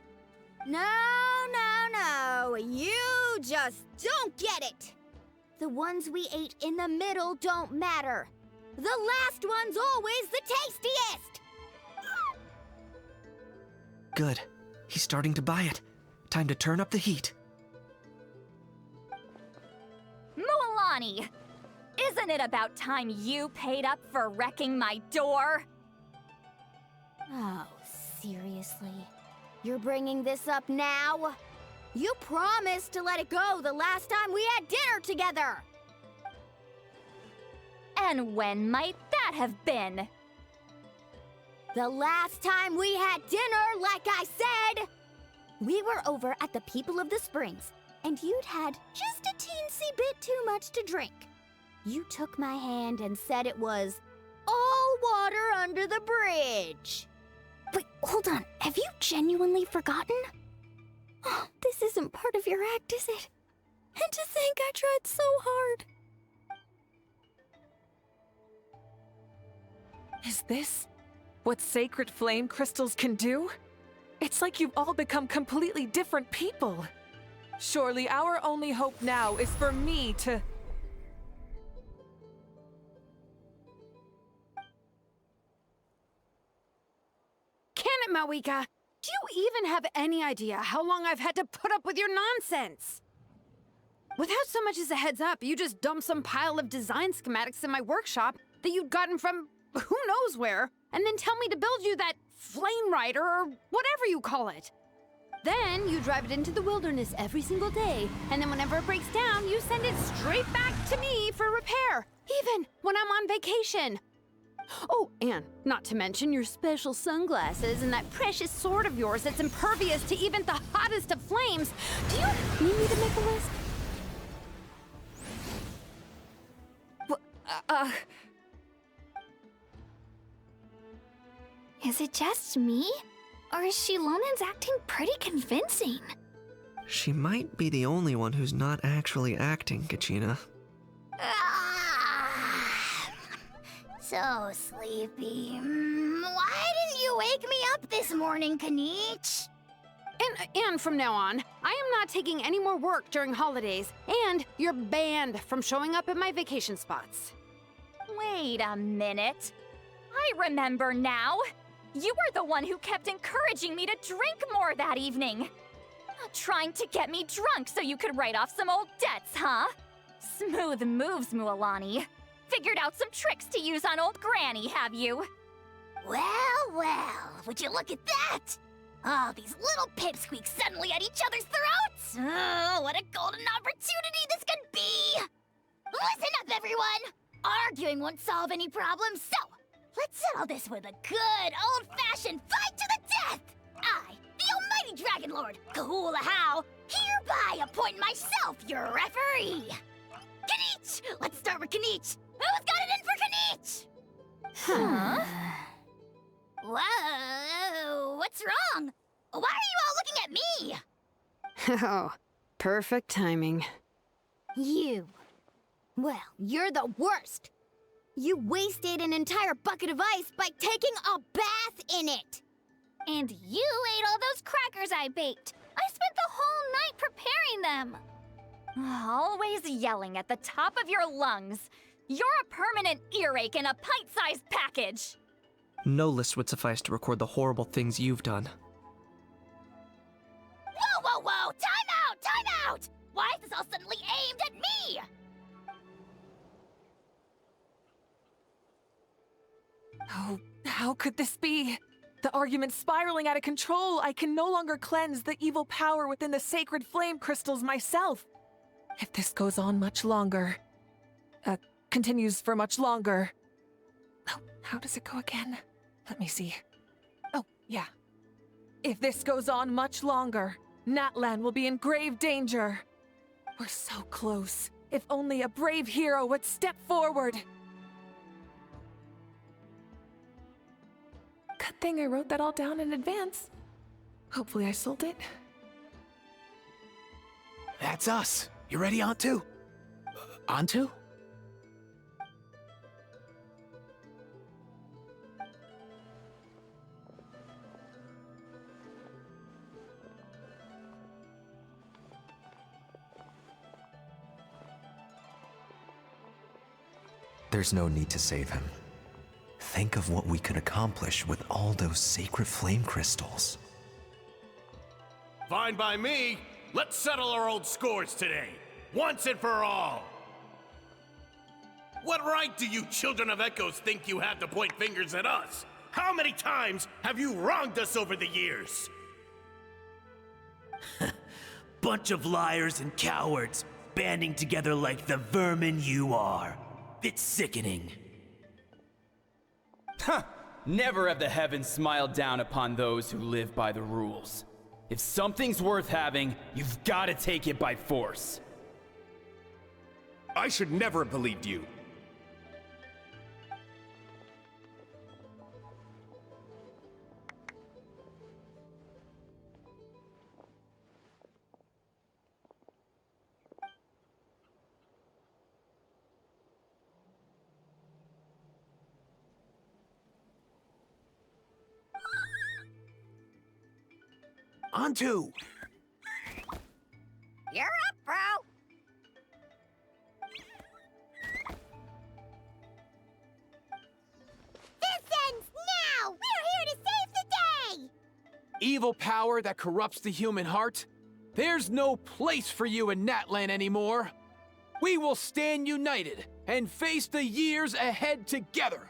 No. You just don't get it! The ones we ate in the middle don't matter. The last one's always the tastiest! Good. He's starting to buy it. Time to turn up the heat. Mualani! Isn't it about time you paid up for wrecking my door? Oh, seriously? You're bringing this up now? You promised to let it go the last time we had dinner together! And when might that have been? The last time we had dinner, like I said! We were over at the People of the Springs, and you'd had just a teensy bit too much to drink. You took my hand and said it was all water under the bridge. Wait, hold on. Have you genuinely forgotten? Oh, this isn't part of your act, is it? And to think I tried so hard. Is this what sacred flame crystals can do? It's like you've all become completely different people. Surely our only hope now is for me to... Can it, Mawika? Do you even have any idea how long I've had to put up with your nonsense? Without so much as a heads up, you just dumped some pile of design schematics in my workshop that you'd gotten from who knows where, and then tell me to build you that flame rider or whatever you call it. Then you drive it into the wilderness every single day, and then whenever it breaks down, you send it straight back to me for repair, even when I'm on vacation. Oh, and not to mention your special sunglasses and that precious sword of yours that's impervious to even the hottest of flames. Do you need me to make a list? Is it just me? Or is Shilonen's acting pretty convincing? She might be the only one who's not actually acting, Kachina. So sleepy. Why didn't you wake me up this morning, Kanich? And from now on, I am not taking any more work during holidays, and you're banned from showing up at my vacation spots. Wait a minute. I remember now. You were the one who kept encouraging me to drink more that evening. Trying to get me drunk so you could write off some old debts, huh? Smooth moves, Mualani. Figured out some tricks to use on old Granny, have you? Well, would you look at that? Oh, these little pipsqueaks suddenly at each other's throats! Oh, what a golden opportunity this could be! Listen up, everyone! Arguing won't solve any problems, so let's settle this with a good old-fashioned fight to the death! I, the almighty Dragon Lord, Kahula-How, hereby appoint myself your referee! Kanich! Let's start with Kanich! Who's got it in for Kanich? Huh? Whoa, what's wrong? Why are you all looking at me? Oh, perfect timing. You. Well, you're the worst. You wasted an entire bucket of ice by taking a bath in it. And you ate all those crackers I baked. I spent the whole night preparing them. Always yelling at the top of your lungs. You're a permanent earache in a pint-sized package. No list would suffice to record the horrible things you've done. Whoa! Time out! Why is this all suddenly aimed at me? Oh, how could this be? The argument's spiraling out of control. I can no longer cleanse the evil power within the sacred flame crystals myself. If this goes on much longer, continues for much longer. Oh, how does it go again? Let me see. Oh, yeah. If this goes on much longer, Natlan will be in grave danger. We're so close. If only a brave hero would step forward. Good thing I wrote that all down in advance. Hopefully I sold it. That's us. You ready, Antu? Antu? There's no need to save him. Think of what we could accomplish with all those sacred flame crystals. Fine by me. Let's settle our old scores today, once and for all. What right do you children of echoes think you have to point fingers at us? How many times have you wronged us over the years? Bunch of liars and cowards, banding together like the vermin you are. It's sickening. Huh! Never have the heavens smiled down upon those who live by the rules. If something's worth having, you've got to take it by force. I should never have believed you. Antu! You're up, bro! This ends now! We're here to save the day! Evil power that corrupts the human heart? There's no place for you in Natlan anymore. We will stand united and face the years ahead together.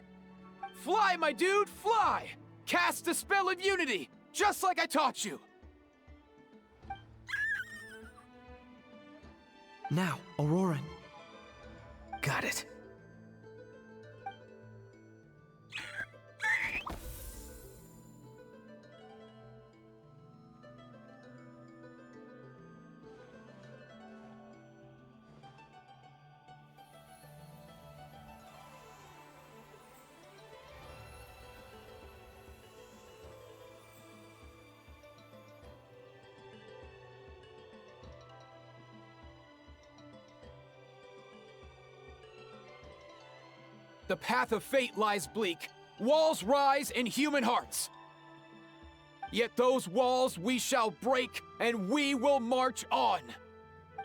Fly, my dude, fly! Cast the spell of unity, just like I taught you. Now, Auroran. Got it. The path of fate lies bleak. Walls rise in human hearts. Yet those walls we shall break, and we will march on.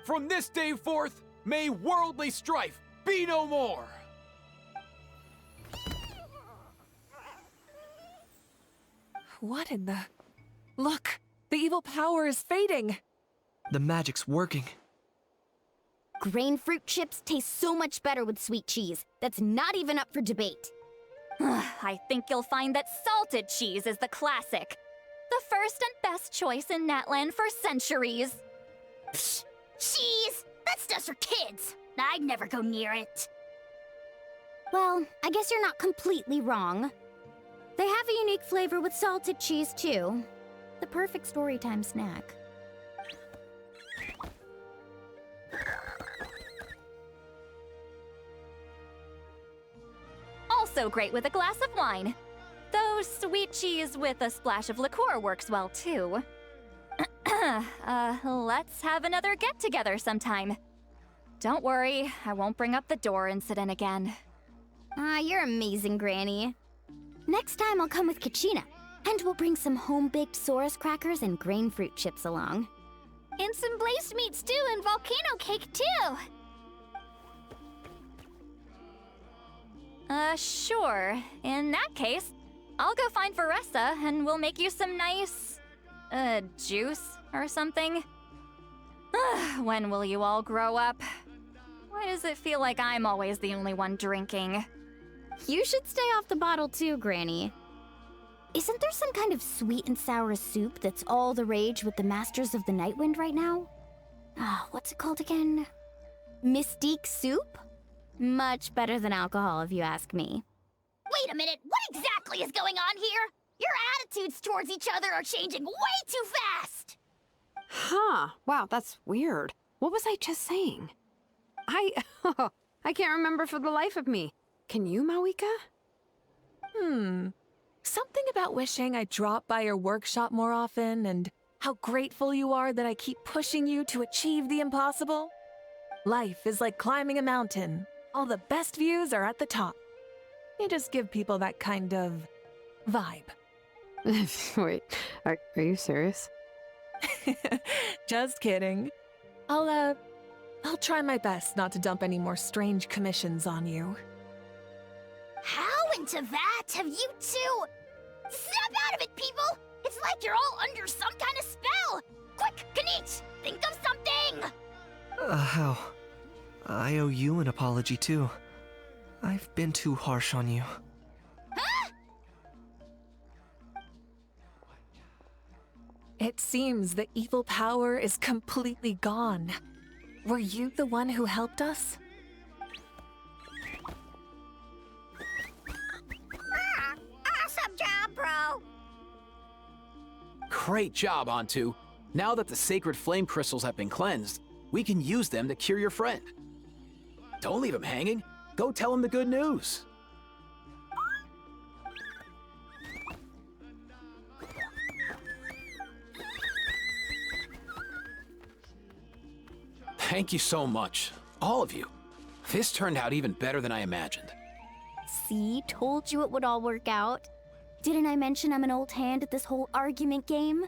From this day forth, may worldly strife be no more. What in the... Look! The evil power is fading! The magic's working. Grain fruit chips taste so much better with sweet cheese. That's not even up for debate. I think you'll find that salted cheese is the classic. The first and best choice in Natlan for centuries. Psh, cheese! That stuff's for kids. I'd never go near it. Well, I guess you're not completely wrong. They have a unique flavor with salted cheese, too. The perfect storytime snack. Also great with a glass of wine. Though sweet cheese with a splash of liqueur works well, too. Let's have another get-together sometime. Don't worry, I won't bring up the door incident again. You're amazing, Granny. Next time I'll come with Kachina, and we'll bring some home-baked Saurus crackers and grain fruit chips along. And some blazed meat stew and volcano cake, too! Sure. In that case, I'll go find Varessa and we'll make you some nice, juice or something. When will you all grow up? Why does it feel like I'm always the only one drinking? You should stay off the bottle too, Granny. Isn't there some kind of sweet and sour soup that's all the rage with the Masters of the Nightwind right now? What's it called again? Mystique soup? Much better than alcohol, if you ask me. Wait a minute, what exactly is going on here? Your attitudes towards each other are changing way too fast! Huh. Wow, that's weird. What was I just saying? I can't remember for the life of me. Can you, Mawika? Something about wishing I'd drop by your workshop more often and how grateful you are that I keep pushing you to achieve the impossible. Life is like climbing a mountain. All the best views are at the top. You just give people that kind of vibe. Wait, are you serious? Just kidding. I'll try my best not to dump any more strange commissions on you. How into that have you two? Snap out of it, people! It's like you're all under some kind of spell! Quick, Kanich, think of something! How? I owe you an apology too. I've been too harsh on you. Huh? It seems the evil power is completely gone. Were you the one who helped us? Awesome job, bro! Great job, Antu. Now that the sacred flame crystals have been cleansed, we can use them to cure your friend. Don't leave him hanging. Go tell him the good news. Thank you so much, all of you. This turned out even better than I imagined. See, told you it would all work out. Didn't I mention I'm an old hand at this whole argument game?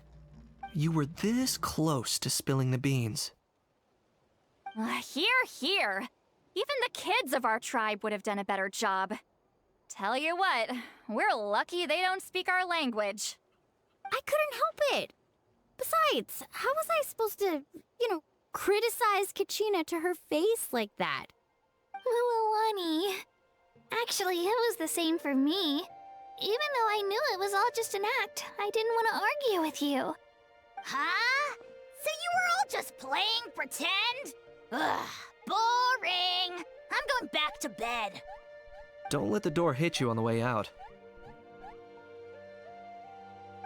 You were this close to spilling the beans. Here. Even the kids of our tribe would have done a better job. Tell you what, we're lucky they don't speak our language. I couldn't help it. Besides, how was I supposed to, criticize Kachina to her face like that? Mualani. Actually, it was the same for me. Even though I knew it was all just an act, I didn't want to argue with you. Huh? So you were all just playing pretend? Ugh, boring! I'm going back to bed. Don't let the door hit you on the way out.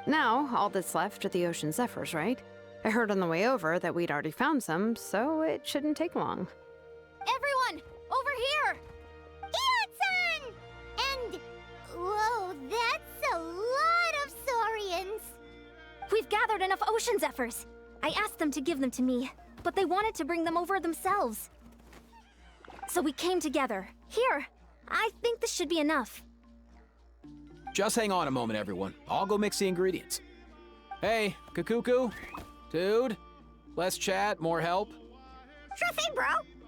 Now, all that's left are the ocean zephyrs, right? I heard on the way over that we'd already found some, so it shouldn't take long. Everyone, over here! Hiya-san! And... whoa, that's a lot of saurians! We've gathered enough ocean zephyrs. I asked them to give them to me, but they wanted to bring them over themselves. So we came together. Here, I think this should be enough. Just hang on a moment, everyone. I'll go mix the ingredients. Hey, Kakuku, dude, less chat, more help. Sure thing, bro.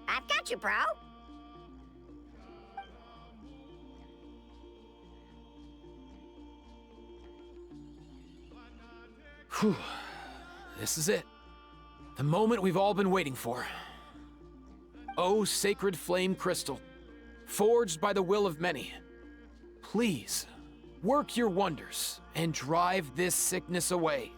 I've got you, bro. Whew. This is it. The moment we've all been waiting for. Oh, sacred flame crystal, forged by the will of many. Please, work your wonders and drive this sickness away.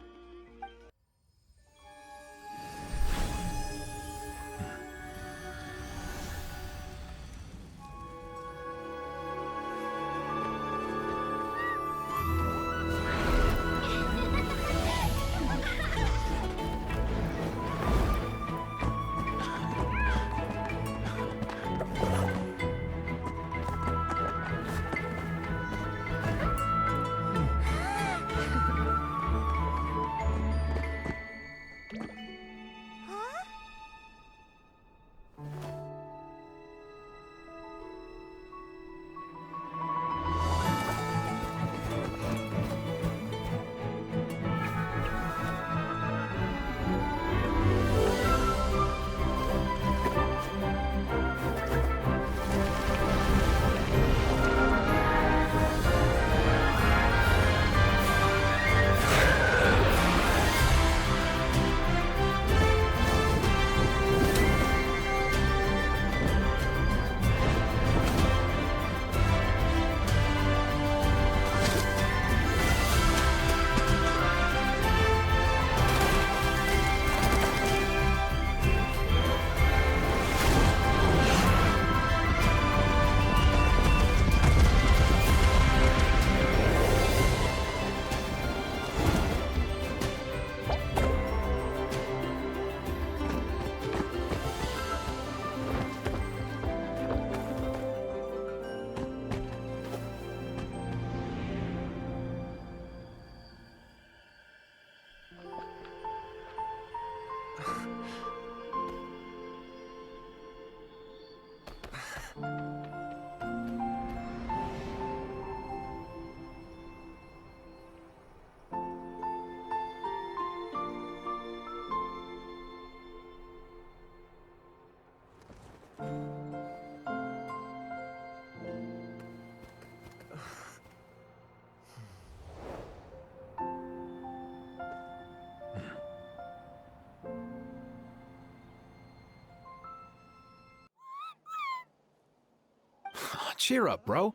Cheer up, bro.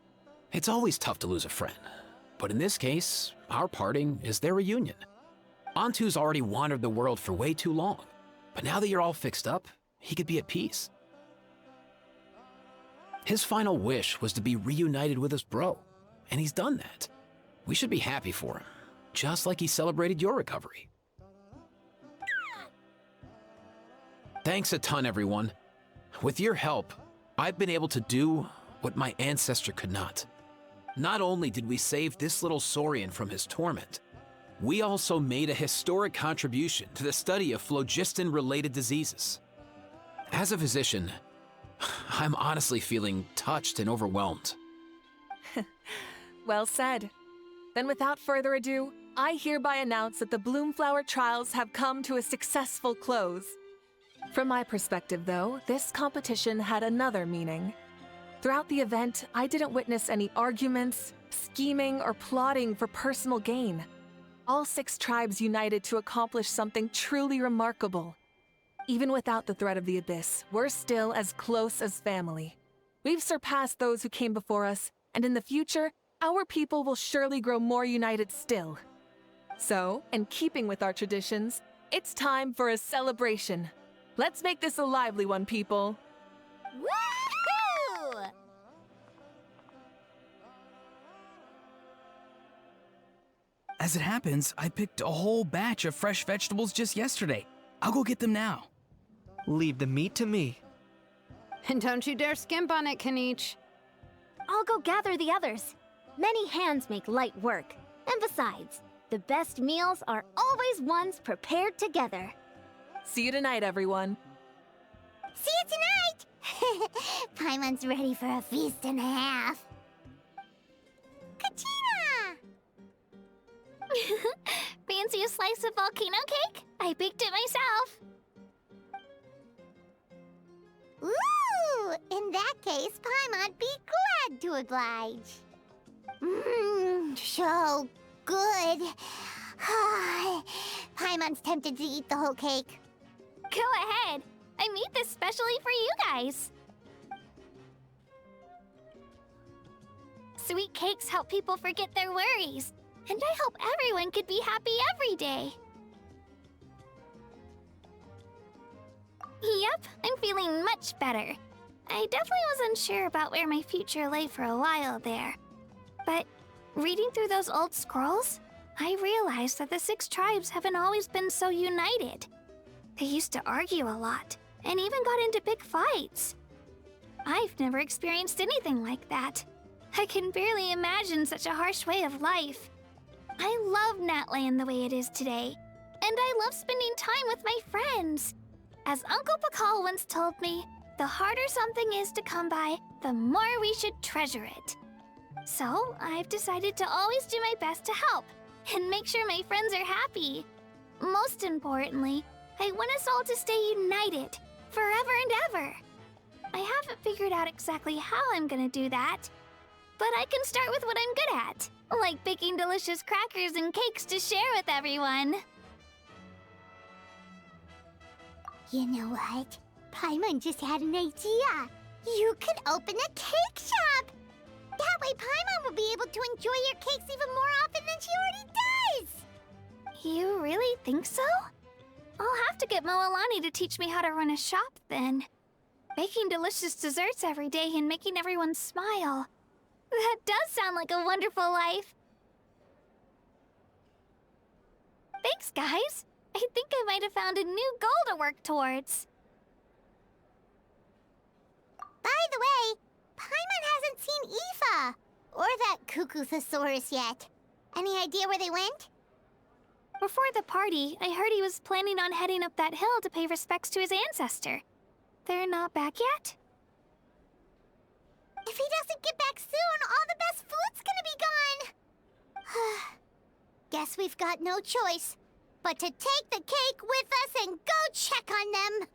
It's always tough to lose a friend. But in this case, our parting is their reunion. Antu's already wandered the world for way too long. But now that you're all fixed up, he could be at peace. His final wish was to be reunited with his bro, and he's done that. We should be happy for him, just like he celebrated your recovery. Thanks a ton, everyone. With your help, I've been able to do what my ancestor could not. Not only did we save this little saurian from his torment, we also made a historic contribution to the study of phlogiston-related diseases. As a physician, I'm honestly feeling touched and overwhelmed. Well said. Then without further ado, I hereby announce that the Bloomflower trials have come to a successful close. From my perspective, though, this competition had another meaning. Throughout the event, I didn't witness any arguments, scheming, or plotting for personal gain. All 6 tribes united to accomplish something truly remarkable. Even without the threat of the abyss, we're still as close as family. We've surpassed those who came before us, and in the future, our people will surely grow more united still. So, in keeping with our traditions, it's time for a celebration. Let's make this a lively one, people. Woohoo! As it happens, I picked a whole batch of fresh vegetables just yesterday. I'll go get them now. Leave the meat to me. And don't you dare skimp on it, Kanich. I'll go gather the others. Many hands make light work. And besides, the best meals are always ones prepared together. See you tonight, everyone. See you tonight! Paimon's ready for a feast and a half. Katina! Fancy a slice of volcano cake? I baked it myself. Ooh! In that case, Paimon'd be glad to oblige. Mmm, so good. Paimon's tempted to eat the whole cake. Go ahead. I made this specially for you guys. Sweet cakes help people forget their worries. And I hope everyone could be happy every day. Yep, I'm feeling much better. I definitely wasn't sure about where my future lay for a while there. But reading through those old scrolls, I realized that the 6 tribes haven't always been so united. They used to argue a lot, and even got into big fights. I've never experienced anything like that. I can barely imagine such a harsh way of life. I love Natland the way it is today, and I love spending time with my friends. As Uncle Pakal once told me, the harder something is to come by, the more we should treasure it. So, I've decided to always do my best to help, and make sure my friends are happy. Most importantly, I want us all to stay united, forever and ever. I haven't figured out exactly how I'm gonna do that, but I can start with what I'm good at, like baking delicious crackers and cakes to share with everyone. You know what? Paimon just had an idea. You could open a cake shop. That way Paimon will be able to enjoy your cakes even more often than she already does. You really think so? I'll have to get Moalani to teach me how to run a shop then. Baking delicious desserts every day and making everyone smile. That does sound like a wonderful life. Thanks, guys. I think I might have found a new goal to work towards. By the way, Paimon hasn't seen Aoife or that Cuckoosaurus yet. Any idea where they went? Before the party, I heard he was planning on heading up that hill to pay respects to his ancestor. They're not back yet? If he doesn't get back soon, all the best food's gonna be gone. Guess we've got no choice but to take the cake with us and go check on them.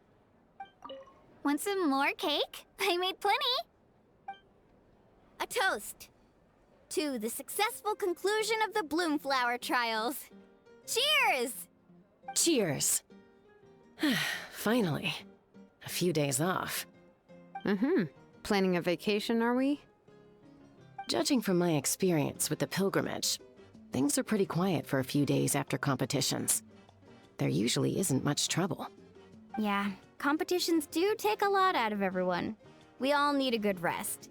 Want some more cake? I made plenty. A toast to the successful conclusion of the Bloomflower trials. Cheers! Cheers. Finally. A few days off. Mm-hmm. Planning a vacation, are we? Judging from my experience with the pilgrimage, things are pretty quiet for a few days after competitions. There usually isn't much trouble. Yeah, competitions do take a lot out of everyone. We all need a good rest.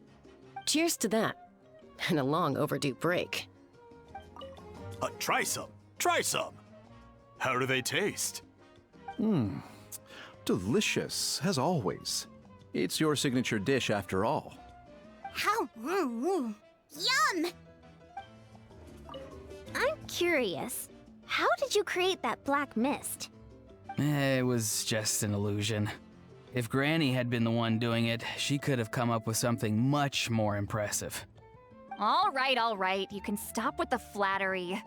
Cheers to that, and a long overdue break. Try some. Try some. How do they taste? Delicious, as always. It's your signature dish after all. How? Yum! I'm curious. How did you create that black mist? It was just an illusion. If Granny had been the one doing it, she could have come up with something much more impressive. All right. You can stop with the flattery.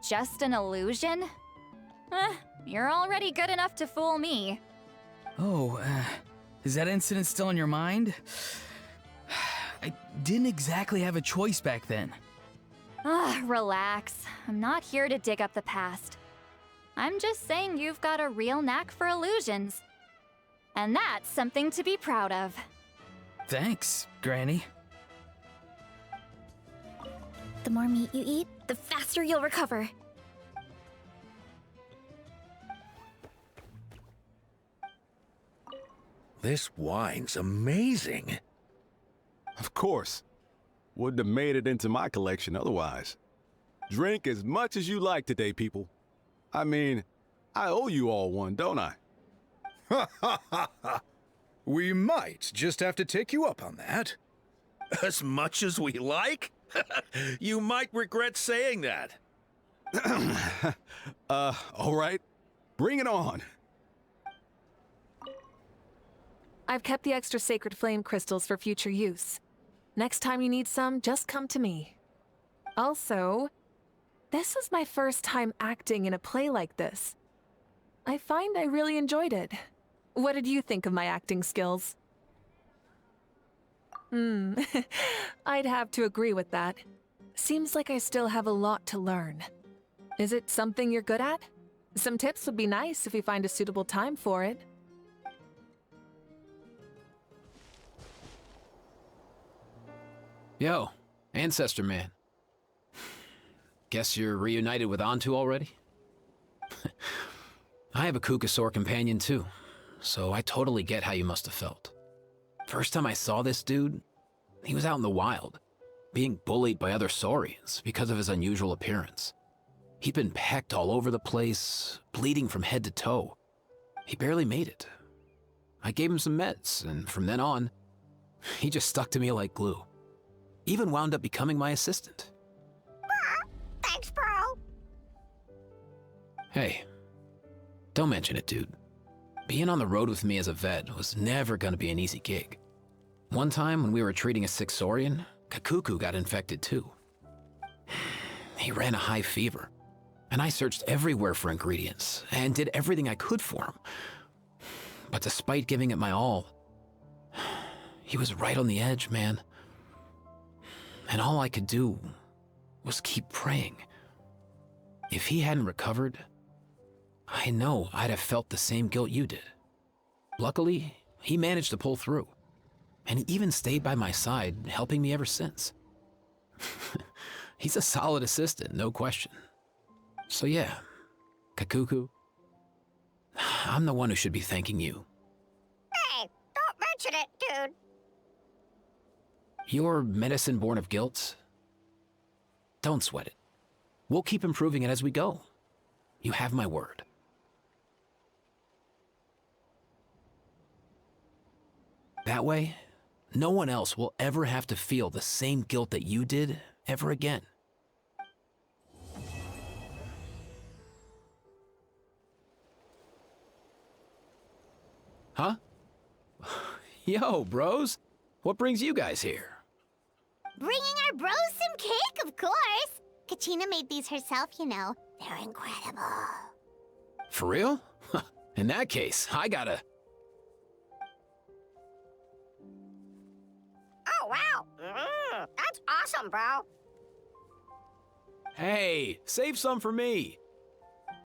Just an illusion? You're already good enough to fool me. Oh, is that incident still in your mind? I didn't exactly have a choice back then. Relax. I'm not here to dig up the past. I'm just saying you've got a real knack for illusions. And that's something to be proud of. Thanks, Granny. The more meat you eat, the faster you'll recover. This wine's amazing. Of course. Wouldn't have made it into my collection otherwise. Drink as much as you like today, people. I mean, I owe you all one, don't I? Ha ha ha ha! We might just have to take you up on that. As much as we like? You might regret saying that. All right. Bring it on. I've kept the extra sacred flame crystals for future use. Next time you need some, just come to me. Also, this is my first time acting in a play like this. I find I really enjoyed it. What did you think of my acting skills? I'd have to agree with that. Seems like I still have a lot to learn. Is it something you're good at? Some tips would be nice if we find a suitable time for it. Yo, Ancestor Man. Guess you're reunited with Antu already? I have a Kukasaur companion too, so I totally get how you must have felt. First time I saw this dude, he was out in the wild, being bullied by other saurians because of his unusual appearance. He'd been pecked all over the place, bleeding from head to toe. He barely made it. I gave him some meds, and from then on, he just stuck to me like glue. Even wound up becoming my assistant. Thanks, bro. Hey, don't mention it, dude. Being on the road with me as a vet was never gonna be an easy gig. One time when we were treating a sick saurian, Kakuku got infected too. He ran a high fever, and I searched everywhere for ingredients and did everything I could for him. But despite giving it my all, he was right on the edge, man. And all I could do was keep praying. If he hadn't recovered, I know I'd have felt the same guilt you did. Luckily, he managed to pull through, and he even stayed by my side, helping me ever since. He's a solid assistant, no question. So yeah, Kakuku, I'm the one who should be thanking you. Hey, don't mention it, dude. Your medicine born of guilt? Don't sweat it. We'll keep improving it as we go. You have my word. That way, no one else will ever have to feel the same guilt that you did ever again. Huh? Yo, bros. What brings you guys here? Bringing our bros some cake, of course. Katina made these herself, you know. They're incredible. For real? In that case, I gotta... Oh, wow. That's awesome, bro. Hey, save some for me.